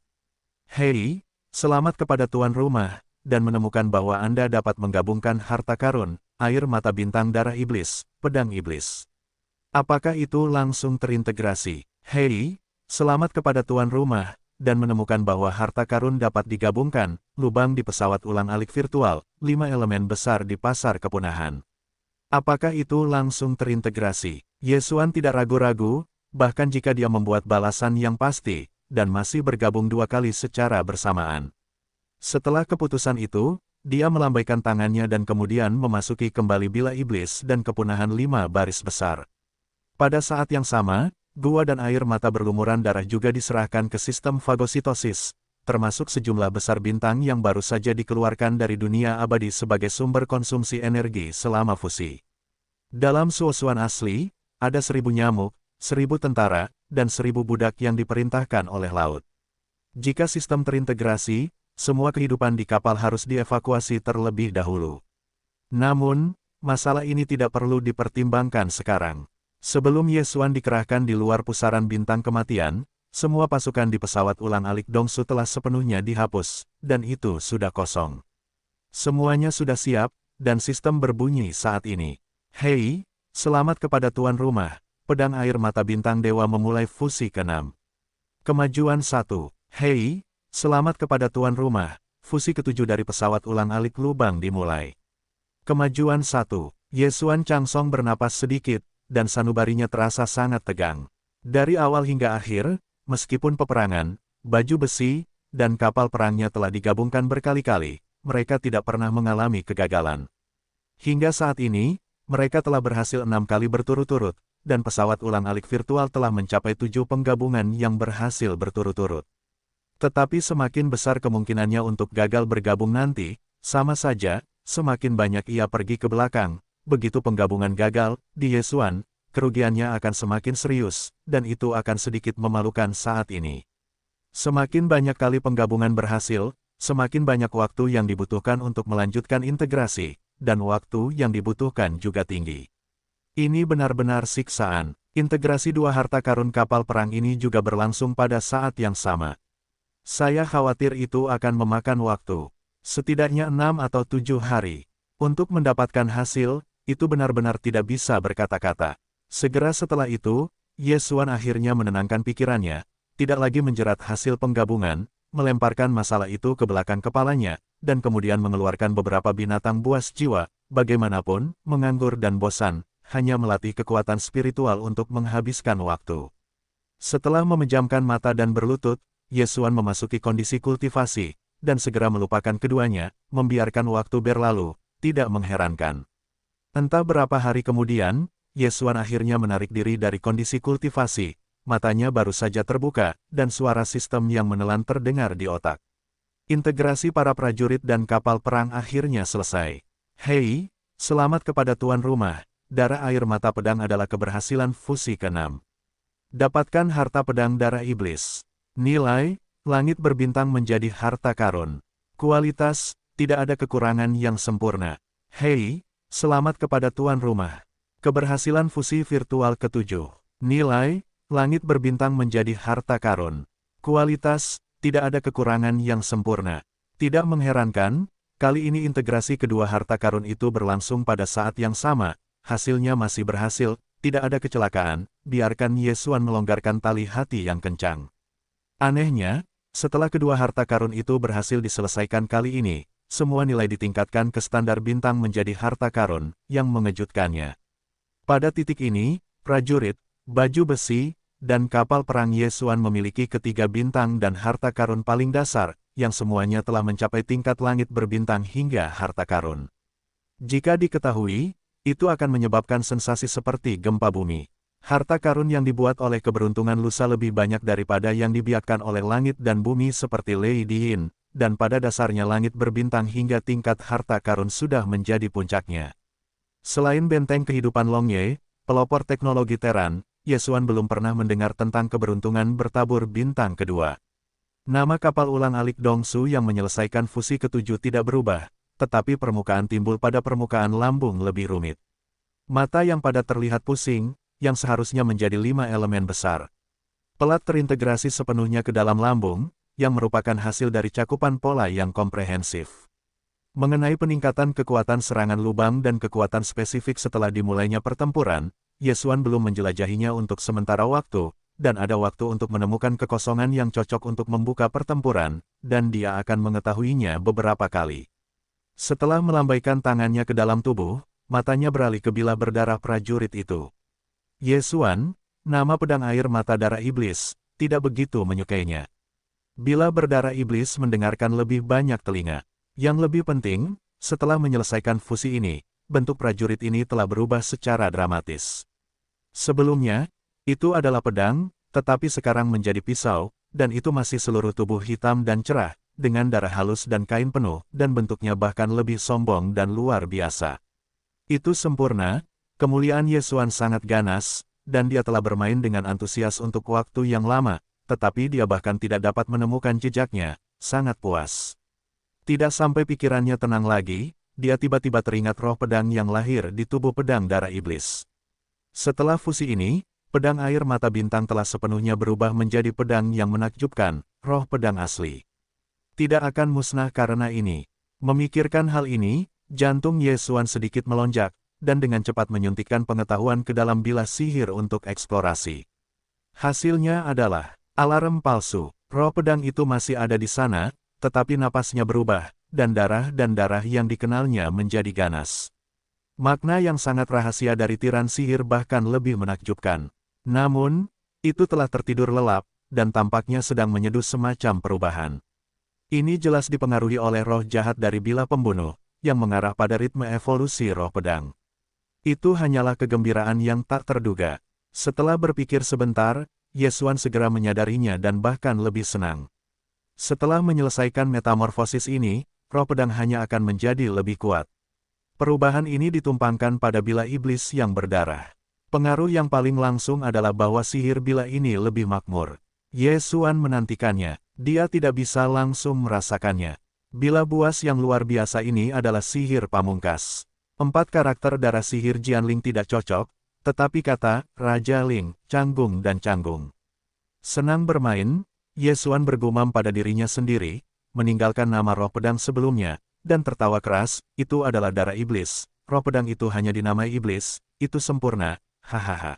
Hei, selamat kepada tuan rumah, dan menemukan bahwa Anda dapat menggabungkan harta karun, air mata bintang darah iblis, pedang iblis. Apakah itu langsung terintegrasi? Hei, selamat kepada tuan rumah, dan menemukan bahwa harta karun dapat digabungkan, lubang di pesawat ulang-alik virtual, 5 elemen besar di pasar kepunahan. Apakah itu langsung terintegrasi? Yesuan tidak ragu-ragu, bahkan jika dia membuat balasan yang pasti, dan masih bergabung 2 kali secara bersamaan. Setelah keputusan itu, dia melambaikan tangannya dan kemudian memasuki kembali Bila Iblis dan kepunahan 5 baris besar. Pada saat yang sama, gua dan air mata berlumuran darah juga diserahkan ke sistem fagositosis, termasuk sejumlah besar bintang yang baru saja dikeluarkan dari dunia abadi sebagai sumber konsumsi energi selama fusi. Dalam suosuan asli, ada 1000 nyamuk, 1000 tentara, dan 1000 budak yang diperintahkan oleh laut. Jika sistem terintegrasi, semua kehidupan di kapal harus dievakuasi terlebih dahulu. Namun, masalah ini tidak perlu dipertimbangkan sekarang. Sebelum Yesuan dikerahkan di luar pusaran bintang kematian, semua pasukan di pesawat ulang-alik Dongsu telah sepenuhnya dihapus, dan itu sudah kosong. Semuanya sudah siap, dan sistem berbunyi saat ini. Hei, selamat kepada tuan rumah, pedang air mata bintang dewa memulai fusi ke-6. Kemajuan 1. Hei, selamat kepada tuan rumah, fusi ke-7 dari pesawat ulang-alik lubang dimulai. Kemajuan 1. Yesuan Changsong bernapas sedikit, dan sanubarinya terasa sangat tegang. Dari awal hingga akhir, meskipun peperangan, baju besi, dan kapal perangnya telah digabungkan berkali-kali, mereka tidak pernah mengalami kegagalan. Hingga saat ini, mereka telah berhasil 6 kali berturut-turut, dan pesawat ulang-alik virtual telah mencapai 7 penggabungan yang berhasil berturut-turut. Tetapi semakin besar kemungkinannya untuk gagal bergabung nanti, sama saja, semakin banyak ia pergi ke belakang. Begitu penggabungan gagal, di Yesuan, kerugiannya akan semakin serius, dan itu akan sedikit memalukan saat ini. Semakin banyak kali penggabungan berhasil, semakin banyak waktu yang dibutuhkan untuk melanjutkan integrasi, dan waktu yang dibutuhkan juga tinggi. Ini benar-benar siksaan. Integrasi 2 harta karun kapal perang ini juga berlangsung pada saat yang sama. Saya khawatir itu akan memakan waktu. Setidaknya 6 atau 7 hari. Untuk mendapatkan hasil, itu benar-benar tidak bisa berkata-kata. Segera setelah itu, Yesuan akhirnya menenangkan pikirannya, tidak lagi menjerat hasil penggabungan, melemparkan masalah itu ke belakang kepalanya, dan kemudian mengeluarkan beberapa binatang buas jiwa, bagaimanapun, menganggur dan bosan, hanya melatih kekuatan spiritual untuk menghabiskan waktu. Setelah memejamkan mata dan berlutut, Yesuan memasuki kondisi kultivasi, dan segera melupakan keduanya, membiarkan waktu berlalu, tidak mengherankan. Entah berapa hari kemudian, Yesuan akhirnya menarik diri dari kondisi kultivasi, matanya baru saja terbuka, dan suara sistem yang menelan terdengar di otak. Integrasi para prajurit dan kapal perang akhirnya selesai. Hei, selamat kepada tuan rumah, darah air mata pedang adalah keberhasilan fusi ke-6. Dapatkan harta pedang darah iblis. Nilai, langit berbintang menjadi harta karun. Kualitas, tidak ada kekurangan yang sempurna. Hei, selamat kepada tuan rumah. Keberhasilan fusi virtual ke-7. Nilai, langit berbintang menjadi harta karun. Kualitas, tidak ada kekurangan yang sempurna. Tidak mengherankan, kali ini integrasi kedua harta karun itu berlangsung pada saat yang sama, hasilnya masih berhasil, tidak ada kecelakaan, biarkan Yesuan melonggarkan tali hati yang kencang. Anehnya, setelah kedua harta karun itu berhasil diselesaikan kali ini, semua nilai ditingkatkan ke standar bintang menjadi harta karun, yang mengejutkannya. Pada titik ini, prajurit, baju besi, dan kapal perang Yesuan memiliki ketiga bintang dan harta karun paling dasar, yang semuanya telah mencapai tingkat langit berbintang hingga harta karun. Jika diketahui, itu akan menyebabkan sensasi seperti gempa bumi. Harta karun yang dibuat oleh keberuntungan lusa lebih banyak daripada yang dibiarkan oleh langit dan bumi seperti Lady Yin, dan pada dasarnya langit berbintang hingga tingkat harta karun sudah menjadi puncaknya. Selain benteng kehidupan Longye, pelopor teknologi Teran, Yesuan belum pernah mendengar tentang keberuntungan bertabur bintang kedua. Nama kapal ulang-alik Dongsu yang menyelesaikan fusi ke-7 tidak berubah, tetapi permukaan timbul pada permukaan lambung lebih rumit. Mata yang pada terlihat pusing, yang seharusnya menjadi 5 elemen besar. Pelat terintegrasi sepenuhnya ke dalam lambung, yang merupakan hasil dari cakupan pola yang komprehensif. Mengenai peningkatan kekuatan serangan lubang dan kekuatan spesifik setelah dimulainya pertempuran, Yesuan belum menjelajahinya untuk sementara waktu, dan ada waktu untuk menemukan kekosongan yang cocok untuk membuka pertempuran, dan dia akan mengetahuinya beberapa kali. Setelah melambaikan tangannya ke dalam tubuh, matanya beralih ke bilah berdarah prajurit itu. Yesuan, nama pedang air mata darah iblis, tidak begitu menyukainya. Bilah berdarah iblis mendengarkan lebih banyak telinga. Yang lebih penting, setelah menyelesaikan fusi ini, bentuk prajurit ini telah berubah secara dramatis. Sebelumnya, itu adalah pedang, tetapi sekarang menjadi pisau, dan itu masih seluruh tubuh hitam dan cerah, dengan darah halus dan kain penuh, dan bentuknya bahkan lebih sombong dan luar biasa. Itu sempurna, kemuliaan Yesuan sangat ganas, dan dia telah bermain dengan antusias untuk waktu yang lama, tetapi dia bahkan tidak dapat menemukan jejaknya, sangat puas. Tidak sampai pikirannya tenang lagi, dia tiba-tiba teringat roh pedang yang lahir di tubuh pedang darah iblis. Setelah fusi ini, pedang air mata bintang telah sepenuhnya berubah menjadi pedang yang menakjubkan, roh pedang asli. Tidak akan musnah karena ini. Memikirkan hal ini, jantung Yesuan sedikit melonjak, dan dengan cepat menyuntikkan pengetahuan ke dalam bilah sihir untuk eksplorasi. Hasilnya adalah alarm palsu. Roh pedang itu masih ada di sana, tetapi napasnya berubah, dan darah yang dikenalnya menjadi ganas. Makna yang sangat rahasia dari tiran sihir bahkan lebih menakjubkan. Namun, itu telah tertidur lelap, dan tampaknya sedang menyeduh semacam perubahan. Ini jelas dipengaruhi oleh roh jahat dari bilah pembunuh, yang mengarah pada ritme evolusi roh pedang. Itu hanyalah kegembiraan yang tak terduga. Setelah berpikir sebentar, Yesuan segera menyadarinya dan bahkan lebih senang. Setelah menyelesaikan metamorfosis ini, roh pedang hanya akan menjadi lebih kuat. Perubahan ini ditumpangkan pada bilah iblis yang berdarah. Pengaruh yang paling langsung adalah bahwa sihir bilah ini lebih makmur. Yesuan menantikannya, dia tidak bisa langsung merasakannya. Bilah buas yang luar biasa ini adalah sihir pamungkas. 4 karakter darah sihir Jianling tidak cocok, tetapi kata, Raja Ling, canggung dan canggung. Senang bermain, Yesuan bergumam pada dirinya sendiri, meninggalkan nama roh pedang sebelumnya, dan tertawa keras, itu adalah darah iblis, roh pedang itu hanya dinamai iblis, itu sempurna, hahaha.